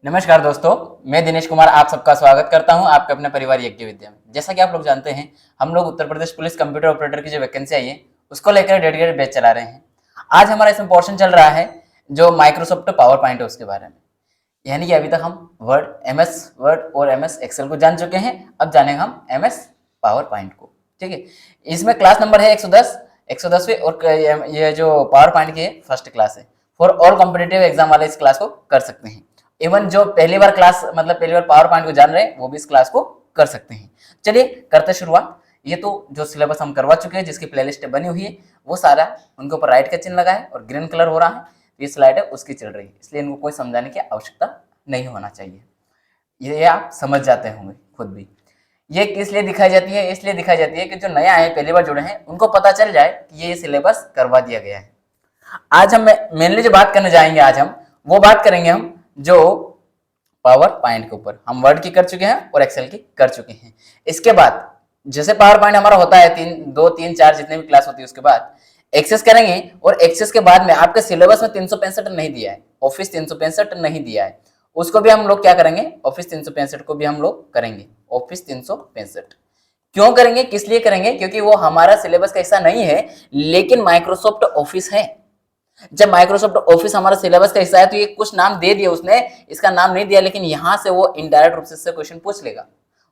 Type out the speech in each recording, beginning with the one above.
नमस्कार दोस्तों, मैं दिनेश कुमार आप सबका स्वागत करता हूं आपके अपने परिवार यज्ञ विद्या में। जैसा कि आप लोग जानते हैं, हम लोग Uttar Pradesh police computer operator की जो वैकेंसी आई है उसको लेकर डेडिकेटेड बैच चला रहे हैं। आज हमारा इसमें पोर्शन चल रहा है जो माइक्रोसॉफ्ट पावर पॉइंट है उसके बारे में। यानी कि अभी तक हम एमएस वर्ड और एमएस एक्सेल को जान चुके हैं, अब जानेंगे हम एमएस पावर पॉइंट को। ठीक है, इसमें क्लास नंबर है 110 और ये जो पावर पॉइंट की फर्स्ट क्लास है। फॉर ऑल कॉम्पिटिटिव एग्जाम वाले इस क्लास को कर सकते हैं। इवन जो पहली बार पहली बार पावर पॉइंट को जान रहे हैं वो भी इस क्लास को कर सकते हैं। चलिए करते शुरुआत। ये तो जो सिलेबस हम करवा चुके हैं, जिसकी प्लेलिस्ट बनी हुई है, वो सारा उनके ऊपर राइट का चिन्ह लगा है और ग्रीन कलर हो रहा है। ये स्लाइड है उसकी चल रही है, इसलिए इनको कोई समझाने की आवश्यकता नहीं होना चाहिए। ये आप समझ जाते होंगे खुद भी। ये किस लिए दिखाई जाती है? इसलिए दिखाई जाती है कि जो नया है, पहली बार जुड़े हैं, उनको पता चल जाए कि ये सिलेबस करवा दिया गया है। आज हम मेनली जो बात करने जाएंगे, आज हम वो बात करेंगे हम जो पावर पॉइंट के ऊपर। हम वर्ड की कर चुके हैं और एक्सेल की कर चुके हैं। इसके बाद जैसे पावर पॉइंट हमारा होता है 2, 3, 4 जितने भी क्लास होती है, उसके बाद एक्सेस करेंगे। और एक्सेस के बाद में आपके सिलेबस में 365 नहीं दिया है, ऑफिस 365 नहीं दिया है, उसको भी हम लोग क्या करेंगे, ऑफिस 365 को भी हम लोग करेंगे। ऑफिस 365 क्यों करेंगे, किस लिए करेंगे? क्योंकि वो हमारा सिलेबस का हिस्सा नहीं है, लेकिन माइक्रोसॉफ्ट ऑफिस है। जब माइक्रोसॉफ्ट ऑफिस हमारा सिलेबस का हिस्सा है तो ये कुछ नाम दे दिया उसने, इसका नाम नहीं दिया, लेकिन यहां से वो इनडायरेक्ट रूप से क्वेश्चन पूछ लेगा।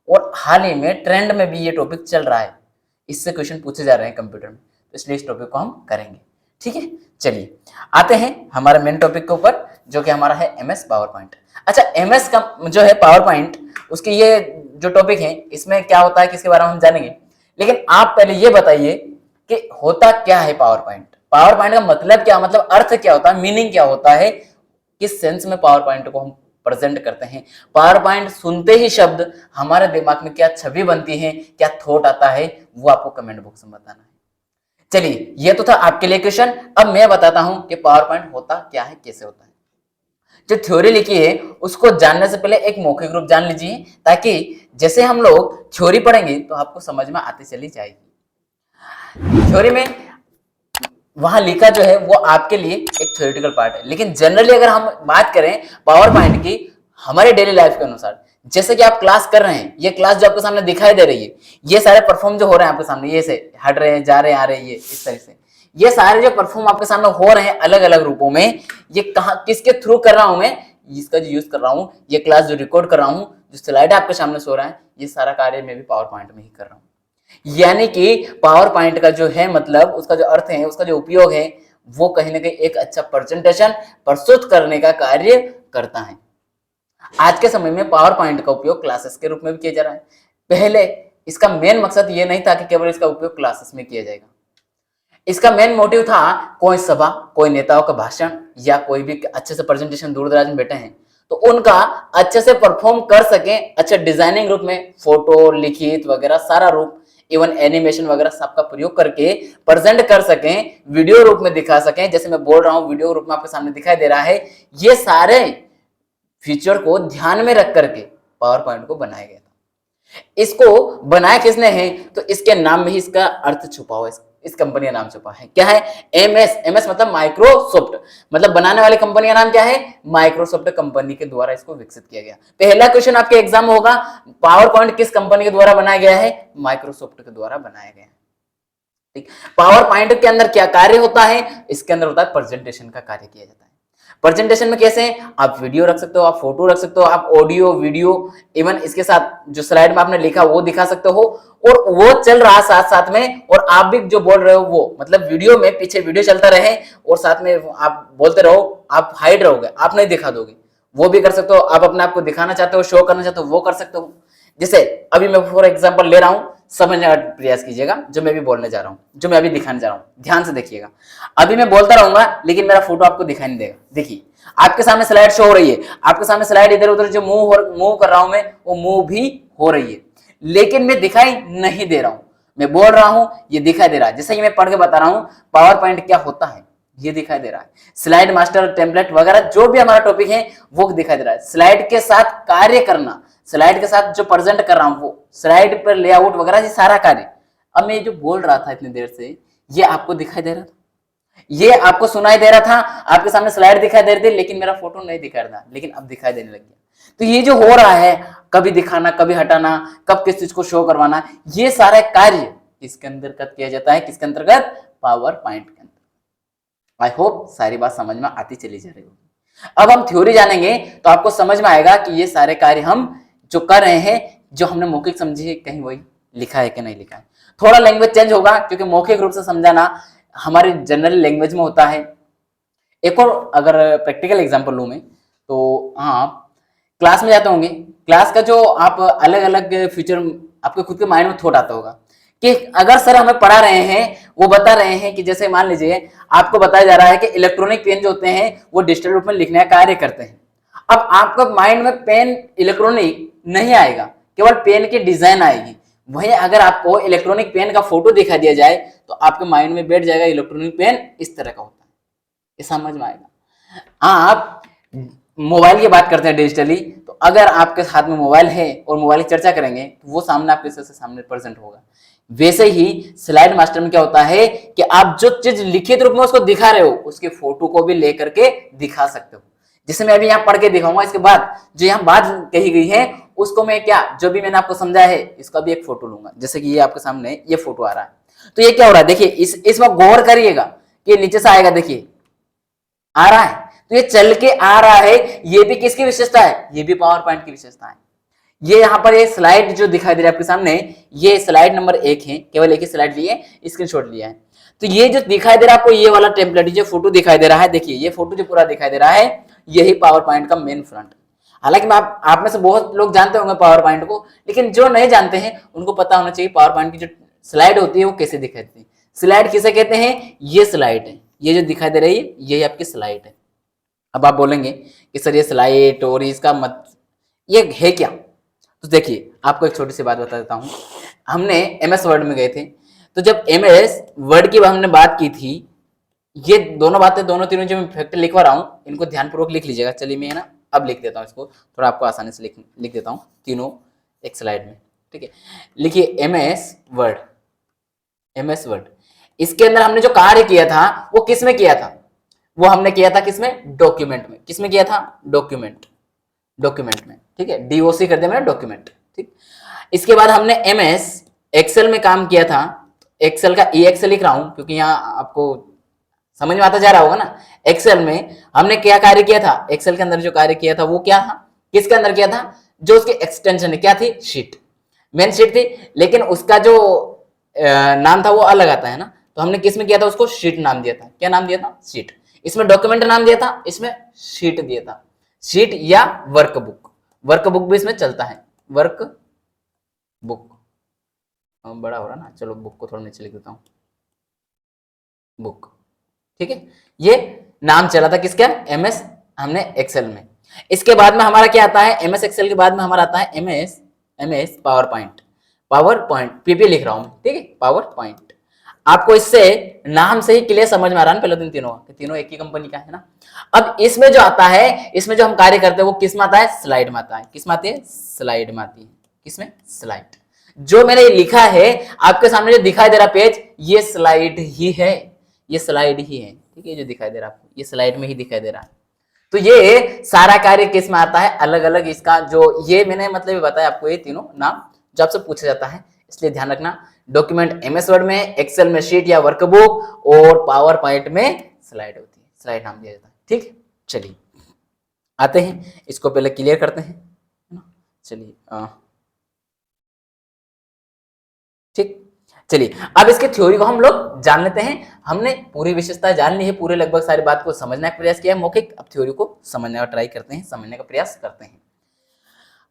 और हाल ही में ट्रेंड में भी ये टॉपिक चल रहा है, इससे क्वेश्चन पूछे जा रहे हैं कंप्यूटर में, तो इसलिए इस टॉपिक को हम करेंगे। ठीक है, चलिए आते हैं हमारे मेन टॉपिक के ऊपर, जो कि हमारा है एमएस पावर पॉइंट। अच्छा, एमएस का जो है पावर पॉइंट, उसके ये जो टॉपिक है, इसमें क्या होता है, किसके बारे में हम जानेंगे। लेकिन आप पहले ये बताइए कि होता क्या है पावर पॉइंट। पावर पॉइंट का मतलब क्या, मतलब अर्थ क्या होता है, मीनिंग क्या होता है, किस सेंस में पावर पॉइंट को हम प्रेजेंट करते हैं। पावर पॉइंट सुनते ही शब्द हमारे दिमाग में क्या छवि बनती है, क्या थॉट आता है, वो आपको कमेंट बॉक्स में बताना है। चलिए, ये तो था आपके लिए क्वेश्चन। अब मैं बताता हूं कि पावर पॉइंट होता क्या है, कैसे होता है। जो थ्योरी लिखी है उसको जानने से पहले एक मौखिक रूप जान लीजिए, ताकि जैसे हम लोग थ्योरी पढ़ेंगे तो आपको समझ में आती चली जाएगी। थ्योरी में वहां लिखा जो है वो आपके लिए एक थ्योरेटिकल पार्ट है, लेकिन जनरली अगर हम बात करें पावर पॉइंट की हमारे डेली लाइफ के अनुसार, जैसे कि आप क्लास कर रहे हैं, ये क्लास जो आपके सामने दिखाई दे रही है, ये सारे परफॉर्म जो हो रहे हैं आपके सामने, ये से हट रहे हैं, जा रहे हैं, आ रहे हैं, ये इस तरह से ये सारे जो परफॉर्म आपके सामने हो रहे हैं अलग अलग रूपों में, ये कहां किसके थ्रू कर रहा हूं मैं, इसका जो यूज कर रहा हूं, ये क्लास जो रिकॉर्ड कर रहा हूं, जो स्लाइड आपके सामने सो रहा है, ये सारा कार्य मैं भी पावर पॉइंट में ही कर रहा हूं। यानी कि पावर पॉइंट का जो है मतलब, उसका जो अर्थ है, उसका जो उपयोग है, वो कहीं ना कहीं एक अच्छा प्रेजेंटेशन प्रस्तुत करने का कार्य करता है। आज के समय में पावर पॉइंट का उपयोग क्लासेस के रूप में भी किया जा रहा है। पहले इसका मेन मकसद ये नहीं था कि केवल इसका उपयोग क्लासेस में किया जाएगा। इसका मेन मोटिव था कोई सभा, कोई नेताओं का भाषण, या कोई भी अच्छे से प्रेजेंटेशन दूर दराज में बैठे हैं तो उनका अच्छे से परफॉर्म कर सके, अच्छे डिजाइनिंग रूप में, फोटो, लिखित वगैरह सारा रूप, इवन एनिमेशन वगैरह सबका प्रयोग करके प्रेजेंट कर सकें, वीडियो रूप में दिखा सकें। जैसे मैं बोल रहा हूं, वीडियो रूप में आपके सामने दिखाई दे रहा है। ये सारे फीचर को ध्यान में रख करके पावर पॉइंट को बनाया गया था। इसको बनाया किसने है, तो इसके नाम में ही इसका अर्थ छुपा हुआ है, इस कंपनी का नाम छुपा है। क्या है? एमएस मतलब माइक्रोसॉफ्ट, मतलब बनाने वाली कंपनी का नाम क्या है, माइक्रोसॉफ्ट कंपनी के द्वारा इसको विकसित किया गया। पहला क्वेश्चन आपके एग्जाम में होगा, पावर पॉइंट किस कंपनी के द्वारा बनाया गया है, माइक्रोसॉफ्ट के द्वारा बनाया गया है। ठीक, पावर पॉइंट के अंदर क्या कार्य होता है, इसके अंदर होता है प्रेजेंटेशन का कार्य किया जाता है। प्रेजेंटेशन में कैसे, आप वीडियो रख सकते हो, आप फोटो रख सकते हो, आप ऑडियो वीडियो, इवन इसके साथ जो स्लाइड में आपने लिखा वो दिखा सकते हो, और वो चल रहा साथ साथ में, और आप भी जो बोल रहे हो वो, मतलब वीडियो में पीछे वीडियो चलता रहे और साथ में आप बोलते रहो, आप हाइड रहोगे, आप नहीं दिखा दोगे, वो भी कर सकते हो। आप अपने आप को दिखाना चाहते हो, शो करना चाहते हो, वो कर सकते हो। जैसे अभी मैं फॉर एग्जाम्पल ले रहा हूं, समझने का प्रयास कीजिएगा जो मैं भी बोलने जा रहा हूं, जो मैं अभी दिखाने जा रहा हूं, ध्यान से देखिएगा। अभी मैं बोलता रहूंगा लेकिन मेरा फोटो आपको दिखाई नहीं देगा। देखिए, आपके सामने स्लाइड शो हो रही है, आपके सामने स्लाइड इधर उधर जो मूव कर रहा हूं मैं, वो मूव भी हो रही है, लेकिन मैं दिखाई नहीं दे रहा हूं। मैं बोल रहा हूं, ये दिखाई दे रहा है। जैसे कि मैं पढ़ के बता रहा हूं पावर पॉइंट क्या होता है, ये दिखाई दे रहा है। स्लाइड मास्टर, टेम्पलेट वगैरह जो भी हमारा टॉपिक है वो दिखाई दे रहा है। स्लाइड के साथ कार्य करना, स्लाइड के साथ जो प्रेजेंट कर रहा हूं, वो स्लाइड पर लेआउट वगैरह, ये सारा कार्य। अब मैं जो बोल रहा था इतनी देर से, ये आपको दिखाई दे रहा था, ये आपको सुनाई दे रहा था, आपके सामने स्लाइड दिखाई दे रही थी, लेकिन मेरा फोटो नहीं दिखा रहा था, लेकिन अब दिखाई देने लग गया। तो ये जो हो रहा है, कभी दिखाना, कभी हटाना, कब किस चीज को शो करवाना, ये सारे कार्य किसके अंतर्गत किया जाता है? किसके अंतर्गत? पावर पॉइंट के अंतर्गत। आई होप सारी बात समझ में आती चली जा रही होगी। अब हम थ्योरी जानेंगे तो आपको समझ में आएगा कि ये सारे कार्य हम जो कर रहे हैं, जो हमने मौखिक समझी है, कहीं वही लिखा है कि नहीं लिखा है। थोड़ा लैंग्वेज चेंज होगा क्योंकि मौखिक रूप से समझाना हमारी जनरल लैंग्वेज में होता है। एक और अगर प्रैक्टिकल एग्जांपल लूं मैं, तो हाँ, क्लास में जाते होंगे, क्लास का जो आप अलग अलग फ्यूचर आपके खुद के माइंड में थॉट आता होगा कि अगर सर हमें पढ़ा रहे हैं, वो बता रहे हैं कि जैसे मान लीजिए आपको बताया जा रहा है कि इलेक्ट्रॉनिक पेन जो होते हैं वो डिजिटल रूप में लिखने का कार्य करते हैं। अब आपका माइंड में पेन इलेक्ट्रॉनिक नहीं आएगा, केवल पेन की डिजाइन आएगी। वहीं अगर आपको इलेक्ट्रॉनिक पेन का फोटो दिखा दिया जाए तो आपके माइंड में बैठ जाएगा इलेक्ट्रॉनिक पेन इस तरह का होता है, ये समझ में आएगा। हाँ, आप मोबाइल की बात करते हैं डिजिटली, तो अगर आपके हाथ में मोबाइल है और मोबाइल की चर्चा करेंगे तो वो सामने आपके से सामने प्रेजेंट होगा। वैसे ही स्लाइड मास्टर में क्या होता है कि आप जो चीज लिखित रूप में उसको दिखा रहे हो, उसके फोटो को भी लेकर के दिखा सकते हो। जिसे मैं अभी यहाँ पढ़ के दिखाऊंगा, इसके बाद जो यहाँ बात कही गई है उसको मैं क्या, जो भी मैंने आपको समझाया है, इसका भी एक फोटो लूंगा। जैसे कि ये आपके सामने ये फोटो आ रहा है, तो ये क्या हो रहा है देखिए, इसमें गौर करिएगा कि नीचे से आएगा, देखिए आ रहा है, तो ये चल के आ रहा है। ये भी किसकी विशेषता है? ये भी पावर पॉइंट की विशेषता है। ये यहाँ पर ये स्लाइड जो दिखाई दे रहा है आपके सामने, ये स्लाइड नंबर 1 है, केवल एक ही स्लाइड लिए, स्क्रीनशॉट लिया है। तो ये जो दिखाई दे रहा है आपको, ये वाला टेम्पलेट जो फोटो दिखाई दे रहा है, देखिए ये फोटो जो पूरा दिखाई दे रहा है, यही पावर पॉइंट का मेन फ्रंट। हालांकि आप में से बहुत लोग जानते होंगे पावर पॉइंट को, लेकिन जो नहीं जानते हैं उनको पता होना चाहिए पावर पॉइंट की जो स्लाइड होती है वो कैसे दिखाती है। स्लाइड किसे कहते हैं? ये स्लाइड है, ये जो दिखाई दे रही है यही आपकी स्लाइड है। अब आप बोलेंगे कि सर ये स्लाइड और इसका मत ये है क्या? तो देखिए आपको एक छोटी सी बात बता देता हूं। हमने MS वर्ड में गए थे, तो जब MS वर्ड की हमने बात की थी, ये दोनों बातें, दोनों तीनों जो मैं फैक्टर लिखवा रहा हूं, इनको ध्यानपूर्वक लिख लीजिएगा। चलिए मैं ना अब लिख देता हूं, इसको थोड़ा आपको आसानी से लिख देता हूं तीनों एक स्लाइड में। ठीक है, लिखिए MS वर्ड। इसके अंदर हमने जो कार्य किया था वो किसमें किया था? वो हमने किया था किसमें? डॉक्यूमेंट में। किसमें किया था? डॉक्यूमेंट में। ठीक है, DOC कर दिया मैंने, डॉक्यूमेंट। ठीक, इसके बाद हमने MS एक्सेल में काम किया था। एक्सेल का EXL लिख रहा हूं क्योंकि यहाँ आपको समझ में आता जा रहा होगा ना। एक्सेल में हमने क्या कार्य किया था? एक्सेल के अंदर जो कार्य किया था वो क्या था? किसके अंदर किया था? जो उसकी एक्सटेंशन है क्या थी? शीट, मेन शीट थी, लेकिन उसका जो नाम था वो अलग आता है ना। तो हमने किस में किया था? उसको शीट नाम दिया था। क्या नाम दिया था? शीट। इसमें डॉक्यूमेंट नाम दिया था, इसमें शीट दिया था। शीट या वर्कबुक, वर्कबुक भी इसमें चलता है। वर्क बुक बड़ा हो रहा ना, चलो बुक को थोड़ा नीचे लिख देता हूं, बुक। ठीक है, ये नाम चला था किसका? MS हमने एक्सेल में। इसके बाद में हमारा क्या आता है? MS एक्सेल के बाद में हमारा आता है MS पावर पॉइंट, PP लिख रहा हूं। ठीक है, पावर पॉइंट। आपको इससे नाम से ही क्लियर समझ में आ रहा है पहले दिन तीनों एक ही कंपनी का है ना। अब इसमें जो आता है, इसमें जो हम कार्य करते हैं वो किस में आता है? स्लाइड में आता है। किस में आती है? स्लाइड में आती है। किसमें? स्लाइड। जो मैंने ये लिखा है आपके सामने जो दिखाई दे रहा पेज, ये स्लाइड ही है, ये स्लाइड ही है। ठीक है, जो दिखाई दे रहा आपको ये स्लाइड में ही दिखाई दे रहा है। तो ये सारा कार्य किस में आता है? अलग अलग इसका जो ये मैंने मतलब बताया आपको, ये तीनों नाम जो आपसे पूछा जाता है, इसलिए ध्यान रखना। डॉक्यूमेंट MS वर्ड में, एक्सेल में शीट या वर्कबुक, और पावर पॉइंट में स्लाइड होती है, स्लाइड नाम दिया जाता है। ठीक, चलिए आते हैं, इसको पहले क्लियर करते हैं। चलिए ठीक, चलिए अब इसके थ्योरी को हम लोग जान लेते हैं। हमने पूरी विशेषता जान ली है, पूरे लगभग सारी बात को समझने का प्रयास किया है मौखिक। अब थ्योरी को समझने का ट्राई करते हैं, समझने का प्रयास करते हैं।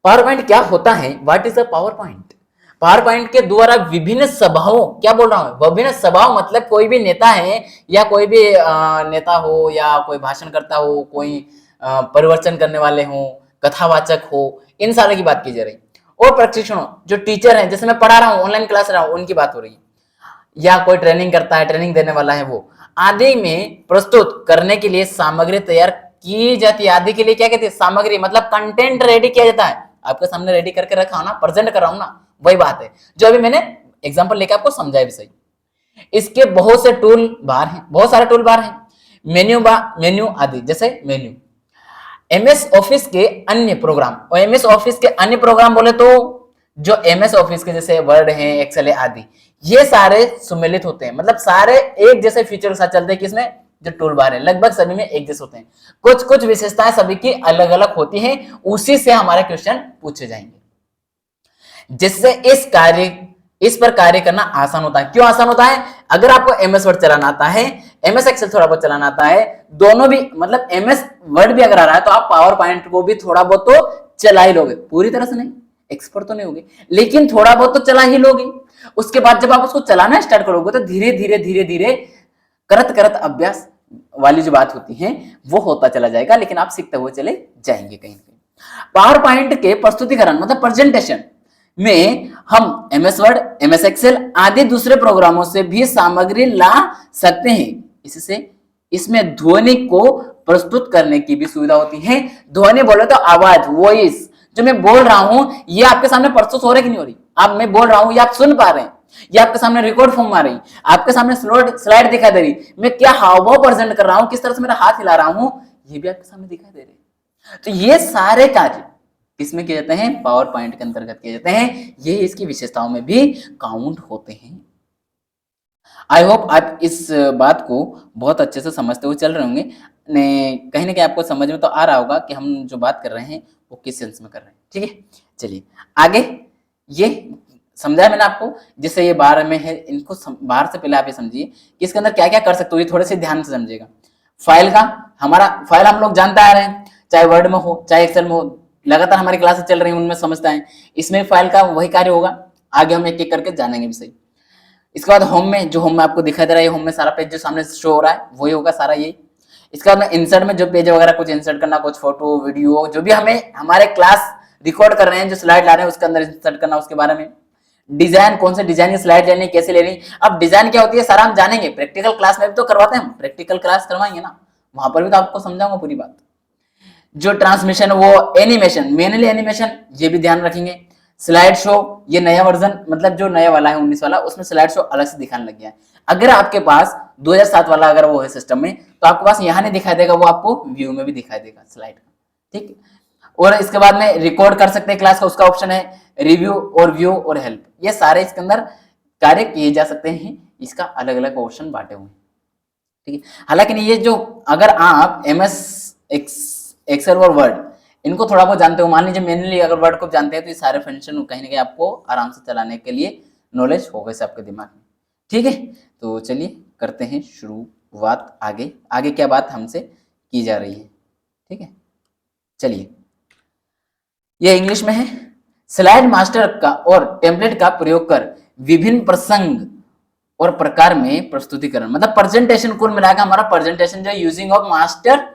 पावर पॉइंट क्या होता है? What is a power point? Power point के द्वारा विभिन्न सभाओं, क्या बोल रहा हूं? विभिन्न सभाओं मतलब कोई भी नेता है या कोई भी नेता हो या कोई भाषण करता हो, कोई परिवर्तन करने वाले हो, कथावाचक हो, इन सारे की बात की जा रही। और प्रशिक्षण जो टीचर हैं, जैसे मैं पढ़ा रहा हूँ, ऑनलाइन क्लास रहा हूँ, उनकी बात हो रही है, या कोई ट्रेनिंग करता है, ट्रेनिंग देने वाला है, वो आदि में प्रस्तुत करने के लिए सामग्री तैयार की जाती है। आदि के लिए क्या कहते हैं? सामग्री मतलब कंटेंट रेडी किया जाता है। आपके सामने रेडी करके रखा हो ना, प्रेजेंट कर रहा हूं ना, वही बात है जो अभी मैंने एग्जांपल लेकर आपको समझाया भी सही। इसके बहुत से टूल बार हैं, बहुत सारे टूल बार हैं, मेन्यू आदि। जैसे मेन्यू, एमएस ऑफिस के अन्य प्रोग्राम, और एमएस ऑफिस के अन्य प्रोग्राम बोले तो जो एमएस ऑफिस के जैसे वर्ड है, एक्सेल है आदि, ये सारे सुमेलित होते हैं, मतलब सारे एक जैसे फीचर के साथ चलते हैं। किसमें? जो टूल बार है, लगभग सभी में एक जैसे होते हैं। कुछ कुछ विशेषताएं सभी की अलग अलग होती हैं, उसी से हमारे क्वेश्चन पूछे जाएंगे, जिससे इस पर कार्य करना आसान होता है। क्यों आसान होता है? अगर आपको एमएस वर्ड चलाना आता है, एमएस एक्सेल थोड़ा बहुत चलाना आता है, दोनों भी, मतलब एमएस वर्ड भी अगर आ रहा है तो आप पावर पॉइंट को भी थोड़ा बहुत तो चला ही लोगे, पूरी तरह से नहीं, एक्सपर्ट तो नहीं होगे, लेकिन थोड़ा बहुत तो चला ही लोगे। उसके बाद जब आप उसको चलाना स्टार्ट करोगे तो धीरे धीरे धीरे धीरे करत करत अभ्यास वाली जो बात होती है वो होता चला जाएगा, लेकिन आप सीखते हुए चले जाएंगे कहीं ना कहीं। पावर पॉइंट के प्रस्तुतिकरण मतलब प्रेजेंटेशन में हम एमएस वर्ड, एमएस एक्सेल आदि दूसरे प्रोग्रामों से भी सामग्री ला सकते हैं। इससे इसमें ध्वनि को प्रस्तुत करने की भी सुविधा होती है। ध्वनि बोले तो आवाज, वॉइस, जो मैं बोल रहा हूं ये आपके सामने प्रस्तुत हो रही कि नहीं हो रही? आप मैं बोल रहा हूं ये आप सुन पा रहे हैं, ये आपके सामने रिकॉर्ड फॉर्म आ रही, आपके सामने स्लाइड दिखाई दे रही, मैं क्या हाव भाव प्रेजेंट कर रहा हूं, किस तरह से मेरा हाथ हिला रहा हूं, ये भी आपके सामने दिखाई दे रहे। तो ये सारे कार्य किसमें किए जाते हैं? पावर पॉइंट के अंतर्गत किए जाते हैं। ये इसकी विशेषताओं में भी काउंट होते हैं। आई होप आप इस बात को बहुत अच्छे से समझते हुए चल रहे होंगे, कहीं ना कहीं आपको समझ में तो आ रहा होगा कि हम जो बात कर रहे हैं वो किस सेंस में कर रहे हैं। ठीक है, चलिए आगे। ये समझाया मैंने आपको, जिससे ये बाहर में है, इनको बाहर से पहले आप ये समझिए कि इसके अंदर क्या क्या कर सकते हो, ये थोड़े से ध्यान से समझिएगा। फाइल का, हमारा फाइल हम लोग जानते आ रहे हैं, चाहे वर्ड में हो चाहे एक्सेल में हो, लगातार हमारी क्लासेस चल रही है उनमें समझता है। इसमें फाइल का वही कार्य होगा, आगे हम एक एक करके जानेंगे भी सही। इसके बाद होम में, जो होम में आपको दिखाई दे रहा है, होम में सारा पेज जो सामने शो हो रहा है वही होगा सारा यही। इसके बाद में इंसर्ट में जो पेज वगैरह कुछ इंसर्ट करना, कुछ फोटो वीडियो जो भी हमें हमारे क्लास रिकॉर्ड कर रहे हैं, जो स्लाइड ला रहे हैं उसके अंदर इंसर्ट करना, उसके बारे में। डिजाइन, कौन से डिजाइन की स्लाइड लेनी, कैसे लेनी, अब डिजाइन क्या होती है सारा हम जानेंगे। प्रैक्टिकल क्लास में भी तो करवाते हैं, हम प्रैक्टिकल क्लास करवाएंगे ना, वहां पर भी तो आपको समझाऊंगा पूरी बात। जो ट्रांसमिशन, वो एनिमेशन, मेनली एनिमेशन, ये भी ध्यान रखेंगे। स्लाइड शो, ये नया वर्जन, मतलब जो नया वाला है 19 वाला, उसमें स्लाइड शो अलग से दिखाने लग गया है। अगर आपके पास 2007 वाला अगर वो है सिस्टम में, तो आपके पास यहाँ नहीं दिखाई देगा, वो आपको व्यू में भी दिखाई देगा स्लाइड का। ठीक, और इसके बाद में रिकॉर्ड कर सकते हैं क्लास का, उसका ऑप्शन है। रिव्यू और व्यू और हेल्प, ये सारे इसके अंदर कार्य किए जा सकते हैं, इसका अलग अलग ऑप्शन बांटे हुए। ठीक है, हालांकि ये जो, अगर आप एमएस एक्सेल और वर्ड इनको थोड़ा बहुत जानते हो, मान लीजिए मेनली अगर वर्ड को जानते हैं, तो ये सारे फंक्शन कहीं ना कहीं आपको आराम से चलाने के लिए नॉलेज होगा इसे आपके दिमाग में। ठीक है, तो चलिए करते हैं शुरुआत। आगे आगे क्या बात हमसे की जा रही है। ठीक है, चलिए, ये इंग्लिश में है। स्लाइड मास्टर का और टेम्पलेट का प्रयोग कर विभिन्न प्रसंग और प्रकार में प्रस्तुतिकरण, मतलब प्रेजेंटेशन, कुल मिलाकर हमारा प्रेजेंटेशन जो using of master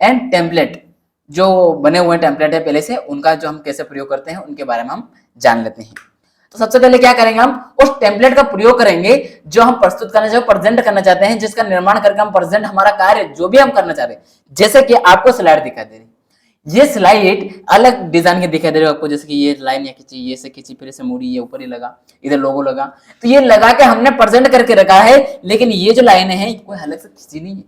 and template, जो बने हुए टेम्पलेट है पहले से, उनका जो हम कैसे प्रयोग करते हैं उनके बारे में हम जान लेते हैं। तो सबसे पहले क्या करेंगे, हम उस टेम्पलेट का प्रयोग करेंगे जो हम प्रस्तुत करना चाहते, प्रेजेंट करना चाहते हैं, जिसका निर्माण करके हम प्रेजेंट हमारा कार्य जो भी हम करना चाह रहे हैं। जैसे कि आपको स्लाइड दिखाई दे रही, ये स्लाइड अलग डिजाइन के दिखाई दे रहे हो आपको, जैसे कि ये लाइन या खींची, ये से खींची, फिर से मुड़ी, ये ऊपर ही लगा, इधर लोगो लगा, तो ये लगा के हमने प्रेजेंट करके रखा है। लेकिन ये जो लाइन है कोई अलग से खींची नहीं है,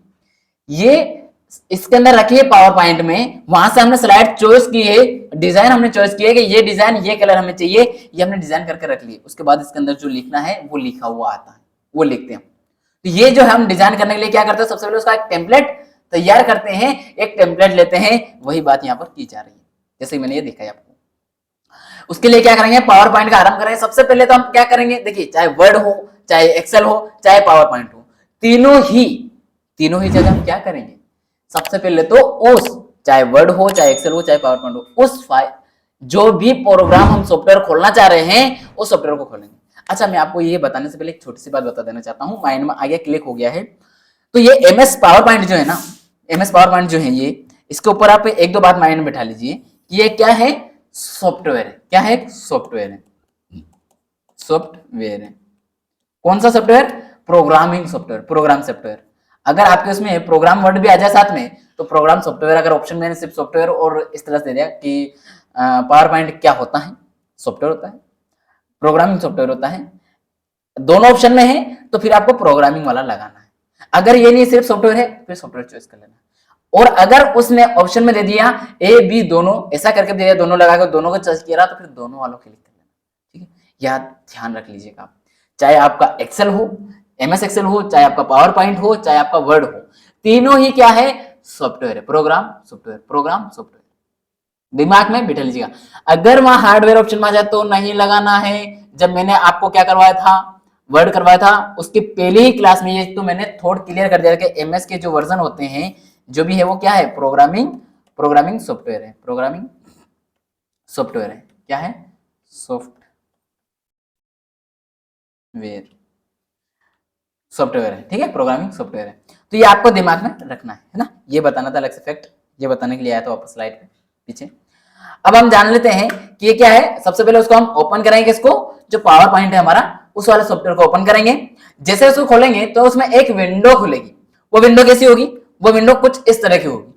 ये इसके अंदर रखी है पावर पॉइंट में, वहां से हमने स्लाइड चॉइस की है, डिजाइन हमने चॉइस की है कि ये डिजाइन, ये कलर हमें चाहिए, ये हमने डिजाइन करके रख लिए। उसके बाद इसके अंदर जो लिखना है वो लिखा हुआ आता है, वो लिखते हैं। तो ये जो हम डिजाइन करने के लिए क्या करते हैं, सबसे पहले उसका एक टेम्पलेट तैयार करते हैं, एक टेम्पलेट लेते हैं, वही बात यहाँ पर की जा रही है, जैसे मैंने ये दिखाया आपको। उसके लिए क्या करेंगे, पावर पॉइंट का आरंभ करेंगे। सबसे पहले तो हम क्या करेंगे, देखिए, चाहे वर्ड हो, चाहे एक्सेल हो, चाहे पावर पॉइंट हो, तीनों ही जगह हम क्या करेंगे, सबसे पहले तो उस, चाहे वर्ड हो, चाहे एक्सेल हो, चाहे पावर पॉइंट हो, उस फाइल, जो भी प्रोग्राम हम सॉफ्टवेयर खोलना चाह रहे हैं उस सॉफ्टवेयर को खोलेंगे। अच्छा, मैं आपको ये बताने से पहले एक छोटी सी बात बता देना चाहता हूँ, माइंड में आगे क्लिक हो गया है। तो ये एमएस पावर पॉइंट जो है ना, एमएस पावर पॉइंट जो है ये, इसके ऊपर आप एक दो बात माइंड में बैठा लीजिए कि ये क्या है, सॉफ्टवेयर है। क्या है, सॉफ्टवेयर है। सॉफ्टवेयर है, कौन सा software, programming software, program software. अगर आपके उसमें प्रोग्राम वर्ड भी आ जाए साथ में, तो प्रोग्राम सॉफ्टवेयर, अगर ऑप्शन मैंने सिर्फ सॉफ्टवेयर और इस तरह से दे दिया कि पावर पॉइंट क्या होता है, सॉफ्टवेयर होता है, प्रोग्रामिंग सॉफ्टवेयर होता है, दोनों ऑप्शन में है, तो फिर आपको प्रोग्रामिंग वाला लगाना है। अगर ये नहीं सिर्फ सॉफ्टवेयर है, फिर सॉफ्टवेयर चॉइस कर लेना। और अगर उसने ऑप्शन में दे दिया ए बी दोनों, ऐसा करके दे दिया, दोनों लगाकर दोनों को चॉइस किया, तो फिर दोनों वालों क्लिक कर लेना, ठीक है। याद ध्यान रख लीजिएगा आप, चाहे आपका एक्सेल हो, एमएस एक्सेल हो, चाहे आपका पावर पॉइंट हो, चाहे आपका वर्ड हो, तीनों ही क्या है, सॉफ्टवेयर है, प्रोग्राम सॉफ्टवेयर, प्रोग्राम सॉफ्टवेयर। दिमाग में बिठा लीजिएगा। अगर वहां हार्डवेयर ऑप्शन में आ जाए तो नहीं लगाना है। जब मैंने आपको क्या करवाया था, वर्ड करवाया था, उसकी पहली ही क्लास में ये तो मैंने थोड़ा क्लियर कर दिया कि एमएस के जो वर्जन होते हैं, जो भी है वो क्या है, प्रोग्रामिंग सॉफ्टवेयर है, प्रोग्रामिंग सॉफ्टवेयर है, क्या है, सॉफ्टवेयर है, ठीक है, प्रोग्रामिंग सॉफ्टवेयर है। तो ये आपको दिमाग में रखना है ना, ये बताना था अलग से फैक्ट, ये बताने के लिए आया था वापस स्लाइड पे पीछे। अब हम जान लेते हैं कि ये क्या है। सबसे पहले उसको हम ओपन करेंगे, इसको जो पावर पॉइंट है हमारा, उस वाले सॉफ्टवेयर को ओपन करेंगे। जैसे उसको खोलेंगे तो उसमें एक विंडो खुलेगी। वो विंडो कैसी होगी, वो विंडो कुछ इस तरह की होगी,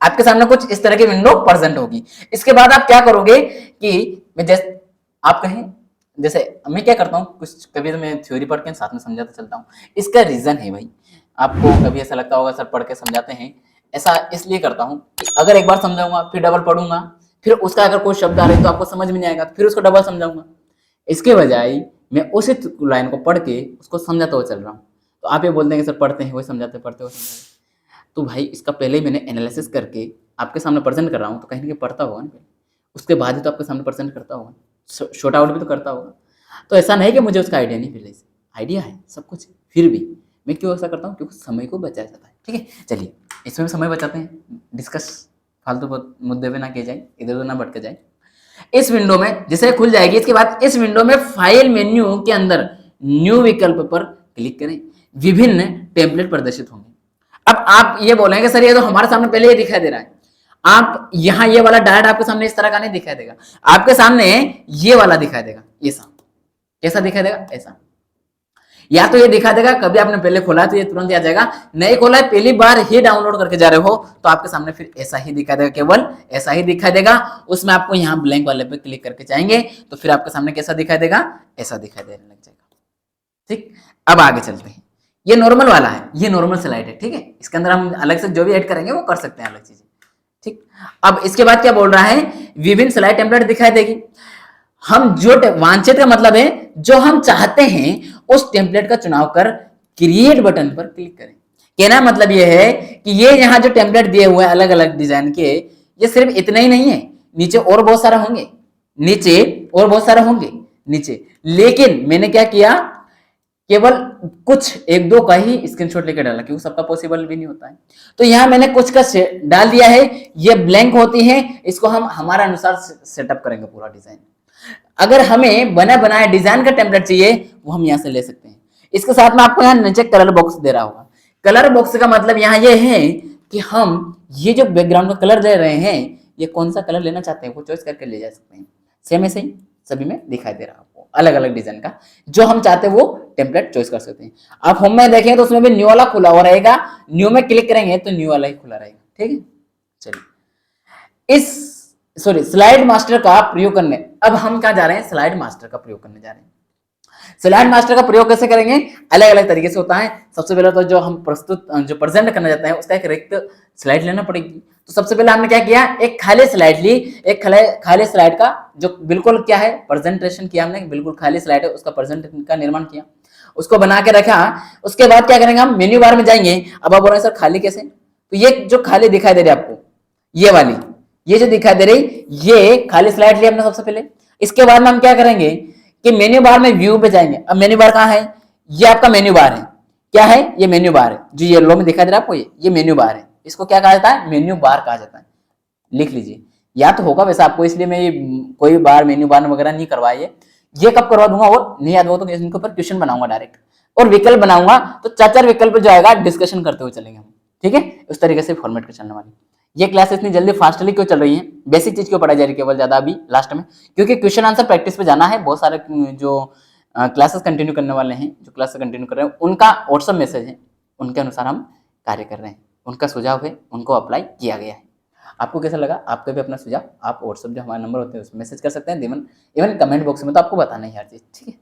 आपके सामने कुछ इस तरह की विंडो प्रेजेंट होगी। इसके बाद आप क्या करोगे कि मैं जैसे आप कहें, जैसे मैं क्या करता हूँ, कुछ कभी तो मैं थ्योरी पढ़ के साथ में समझाता चलता हूँ। इसका रीजन है भाई, आपको कभी ऐसा लगता होगा सर पढ़ के समझाते हैं, ऐसा इसलिए करता हूँ कि अगर एक बार समझाऊंगा फिर डबल पढ़ूंगा, फिर उसका अगर कोई शब्द आ रहा है तो आपको समझ में नहीं आएगा, फिर उसको डबल समझाऊंगा। इसके बजाय मैं उसी लाइन को पढ़ के उसको समझाता हुआ चल रहा हूँ। तो आप ये बोलते हैं कि सर पढ़ते हैं वही समझाते, पढ़ते हुए समझाते, तो भाई इसका पहले ही मैंने एनालिसिस करके आपके सामने प्रेजेंट कर रहा हूँ, तो कहीं ना कहीं पढ़ता होगा ना, उसके बाद ही तो आपके सामने प्रेजेंट करता होगा, शॉर्ट आउट भी तो करता होगा। तो ऐसा नहीं कि मुझे उसका आइडिया नहीं, पहले से आइडिया है सब कुछ, फिर भी मैं क्यों ऐसा करता हूँ, क्योंकि समय को बचाया जाता है, ठीक है। चलिए इसमें भी समय बचाते हैं, डिस्कस फालतू मुद्दे पे ना किए जाए, इधर उधर ना भटके जाए। इस विंडो में जैसे खुल जाएगी, इसके बाद इस विंडो में फाइल मेन्यू के अंदर न्यू विकल्प पर क्लिक करें, विभिन्न टेम्पलेट प्रदर्शित होंगे। अब आप ये बोलेंगे सर ये तो हमारे सामने पहले ही दिखाई दे रहा है, आप यहाँ ये वाला डायरेक्ट आपके सामने इस तरह का नहीं दिखाई देगा, आपके सामने ये वाला दिखाई देगा, ये सा कैसा दिखाई देगा, ऐसा। या तो ये दिखा देगा, कभी आपने पहले खोला है तो ये तुरंत आ जाएगा, नहीं खोला है पहली बार ही डाउनलोड करके जा रहे हो तो आपके सामने फिर ऐसा ही दिखा देगा, केवल ऐसा ही दिखाई देगा। उसमें आपको यहाँ ब्लैंक वाले पे क्लिक करके जाएंगे तो फिर आपके सामने कैसा दिखाई देगा, ऐसा दिखाई देने लग जाएगा, ठीक। अब आगे चलते हैं, ये नॉर्मल वाला है, ये नॉर्मल स्लाइड है, ठीक है। इसके अंदर हम अलग से जो भी ऐड करेंगे वो कर सकते हैं, अलग चीजें, ठीक। अब इसके बाद क्या बोल रहा है, विभिन्न स्लाइड टेम्पलेट दिखाई देगी। हम जो वांछित का मतलब है जो हम चाहते हैं उस टेम्पलेट का चुनाव कर क्रिएट बटन पर क्लिक करें। कहना मतलब ये है कि ये यहाँ जो टेम्पलेट दिए हुए हैं अलग अलग डिजाइन के, ये सिर्फ इतना ही नहीं है, नीचे और बहुत सारे होंगे, नीचे और बहुत सारे होंगे नीचे। लेकिन मैंने क्या किया, केवल कुछ एक दो का ही स्क्रीनशॉट लेकर डाला, क्योंकि सबका पॉसिबल भी नहीं होता है। तो यहाँ मैंने कुछ का डाल दिया है, ये ब्लैंक होती है, इसको हम हमारे अनुसार सेटअप करेंगे पूरा डिजाइन। अगर हमें बना बनाया डिजाइन का टेम्पलेट चाहिए वो हम यहाँ से ले सकते हैं। इसके साथ में आपको यहाँ नीचे कलर बॉक्स दे रहा होगा। कलर बॉक्स का मतलब यहाँ ये है कि हम ये जो बैकग्राउंड का कलर दे रहे हैं, ये कौन सा कलर लेना चाहते हैं वो चॉइस करके ले जा सकते हैं। सेम ऐसे ही सभी में दिखाई दे रहा है आपको, अलग अलग डिजाइन का जो हम चाहते हैं वो टेम्पलेट चॉइस कर सकते हैं। आप होम में देखें तो उसमें भी न्यू वाला खुला हुआ रहेगा, न्यू में क्लिक करेंगे तो न्यू वाला ही खुला रहेगा, ठीक है। चलिए स्लाइड मास्टर का प्रयोग करने, अब हम क्या जा रहे हैं, स्लाइड मास्टर का प्रयोग करने जा रहे हैं। स्लाइड मास्टर का प्रयोग कैसे करेंगे, अलग अलग तरीके से होता है। सबसे पहले तो जो हम जो प्रेजेंट करना चाहते हैं उसका एक रिक्त स्लाइड लेना पड़ेगी। तो सबसे पहले हमने क्या किया, एक खाली स्लाइड ली, एक खाली स्लाइड का जो बिल्कुल क्या है प्रेजेंटेशन किया हमने, बिल्कुल खाली स्लाइड है उसका प्रेजेंटेशन का निर्माण किया, उसको बना के रखा। उसके बाद क्या करेंगे, हम मेन्यू बार में जाएंगे। अब आप बोल रहे हैं सर खाली कैसे, तो ये जो खाली दिखाई दे रही है आपको, ये वाली, ये जो दिखाई दे रही, ये खाली स्लाइड ली हमने सबसे पहले। इसके बाद में हम क्या करेंगे कि मेन्यू बार में व्यू पे जाएंगे। अब मेन्यू बार कहाँ है, ये आपका मेन्यू बार है, क्या है ये मेन्यू बार है, जो येलो में दिखाई दे रहा है आपको, ये मेन्यू बार है। इसको क्या कहा जाता है, मेन्यू बार कहा जाता है, लिख लीजिए। या तो होगा वैसे आपको, इसलिए मैं ये कोई बार मेन्यू बार वगैरह नहीं करवाइए, ये कब करवा दूंगा और नहीं याद हो तो इनके ऊपर क्वेश्चन बनाऊंगा डायरेक्ट, और विकल्प बनाऊंगा तो चार विकल्प जो आएगा डिस्कशन करते हुए चलेंगे हम, ठीक है। उस तरीके से फॉर्मेट कर चलने वाली ये क्लास इतनी जल्दी फास्टली क्यों चल रही है, बेसिक चीज क्यों पढ़ाई जा रही है केवल ज्यादा अभी लास्ट में, क्योंकि क्वेश्चन आंसर प्रैक्टिस पे जाना है। बहुत सारे जो क्लासेस कंटिन्यू करने वाले हैं, जो क्लासेस कंटिन्यू कर रहे हैं, उनका व्हाट्सएप मैसेज है, उनके अनुसार हम कार्य कर रहे हैं, उनका सुझाव है, उनको अप्लाई किया गया है। आपको कैसा लगा, आपका भी अपना सुझाव आप व्हाट्सएप जो हमारा नंबर होते हैं उसमें मैसेज कर सकते हैं, इवन कमेंट बॉक्स में तो आपको बताना ही हर चीज, ठीक है।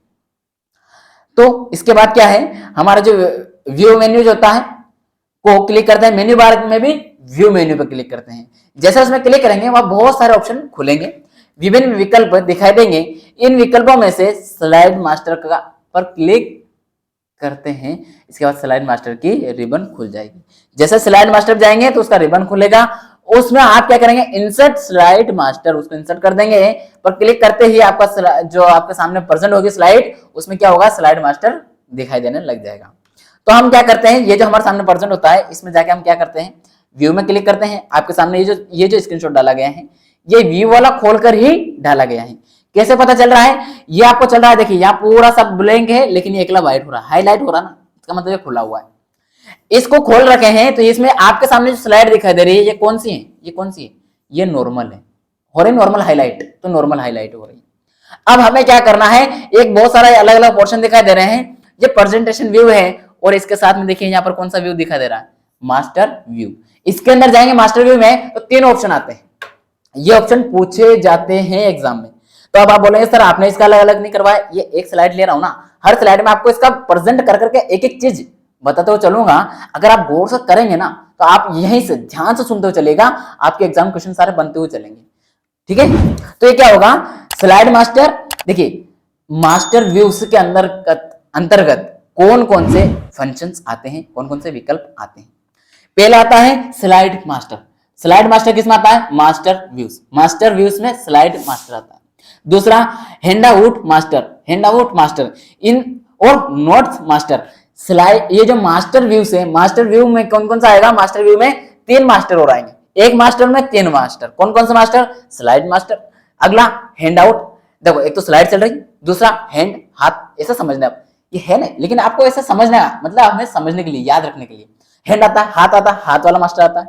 तो इसके बाद क्या है, हमारा जो व्यू मेन्यू जो होता है को क्लिक करते हैं, मेन्यू बार में भी व्यू मेन्यू पर क्लिक करते हैं। जैसे उसमें क्लिक करेंगे वहां बहुत सारे ऑप्शन खुलेंगे, विभिन्न विकल्प दिखाई देंगे। इन विकल्पों में से स्लाइड मास्टर का पर क्लिक करते हैं, इसके बाद स्लाइड मास्टर की रिबन खुल जाएगी। जैसे स्लाइड मास्टर जाएंगे तो उसका रिबन खुलेगा, उसमें आप क्या करेंगे, इंसर्ट स्लाइड मास्टर, उसको इंसर्ट कर देंगे। पर क्लिक करते ही आपका जो आपके सामने प्रेजेंट होगी स्लाइड, उसमें क्या होगा, स्लाइड मास्टर दिखाई देने लग जाएगा। तो हम क्या करते हैं, ये जो हमारे सामने प्रेजेंट होता है इसमें जाके हम क्या करते हैं, व्यू में क्लिक करते हैं। आपके सामने ये जो स्क्रीनशॉट डाला गया है, ये व्यू वाला खोलकर ही डाला गया है। कैसे पता चल रहा है, ये आपको चल रहा है, देखिए यहाँ पूरा सब ब्लैंक है, लेकिन ये एकला व्हाइट हो रहा है, हाईलाइट हो रहा है ना, इसका मतलब ये खुला हुआ है। इसको खोल रखे हैं तो इसमें आपके सामने जो स्लाइड दिखाई दे रही है, ये कौन सी है, ये कौन सी है, ये नॉर्मल है, हो रही नॉर्मल हाईलाइट, तो नॉर्मल हाईलाइट हो रही है। अब हमें क्या करना है, एक बहुत सारा अलग अलग पोर्शन दिखाई दे रहे हैं, ये प्रेजेंटेशन व्यू है, और इसके साथ में देखिए यहाँ पर कौन सा व्यू दिखाई दे रहा है, मास्टर व्यू। इसके अंदर जाएंगे मास्टर व्यू में तो 3 ऑप्शन आते हैं, ये ऑप्शन पूछे जाते हैं एग्जाम में। तो अब आप बोलेंगे सर आपने इसका अलग अलग नहीं करवाया, ये एक स्लाइड ले रहा हूं ना, हर स्लाइड में आपको इसका प्रेजेंट कर करके एक एक चीज बताते हुए चलूंगा। अगर आप गौर से करेंगे ना तो आप यहीं से ध्यान से सुनते हुए चलेगा, आपके एग्जाम क्वेश्चन सारे बनते हुए चलेंगे। ठीक है, तो ये क्या होगा, स्लाइड मास्टर। देखिए मास्टर व्यूज के अंतर्गत कौन कौन से फंक्शंस आते हैं, कौन कौन से विकल्प आते हैं। पहला आता है स्लाइड मास्टर। स्लाइड मास्टर किसमें आता है, मास्टर व्यूज, मास्टर व्यूज में स्लाइड मास्टर आता है। दूसरा handout master, handout master in और नोट्स मास्टर। स्लाइड, ये जो मास्टर व्यूज है, मास्टर व्यू में कौन कौन सा आएगा, मास्टर व्यू में 3 मास्टर और आएंगे, एक मास्टर में 3 मास्टर। कौन कौन सा मास्टर, स्लाइड मास्टर। अगला हैंडआउट, देखो एक तो स्लाइड चल रही, दूसरा हैंड हाथ, ऐसा समझना आप, ये है ना, लेकिन आपको ऐसा समझना है, मतलब हमें समझने के लिए, याद रखने के लिए। हैंड आता है, हाथ आता है, हाथ वाला मास्टर आता है।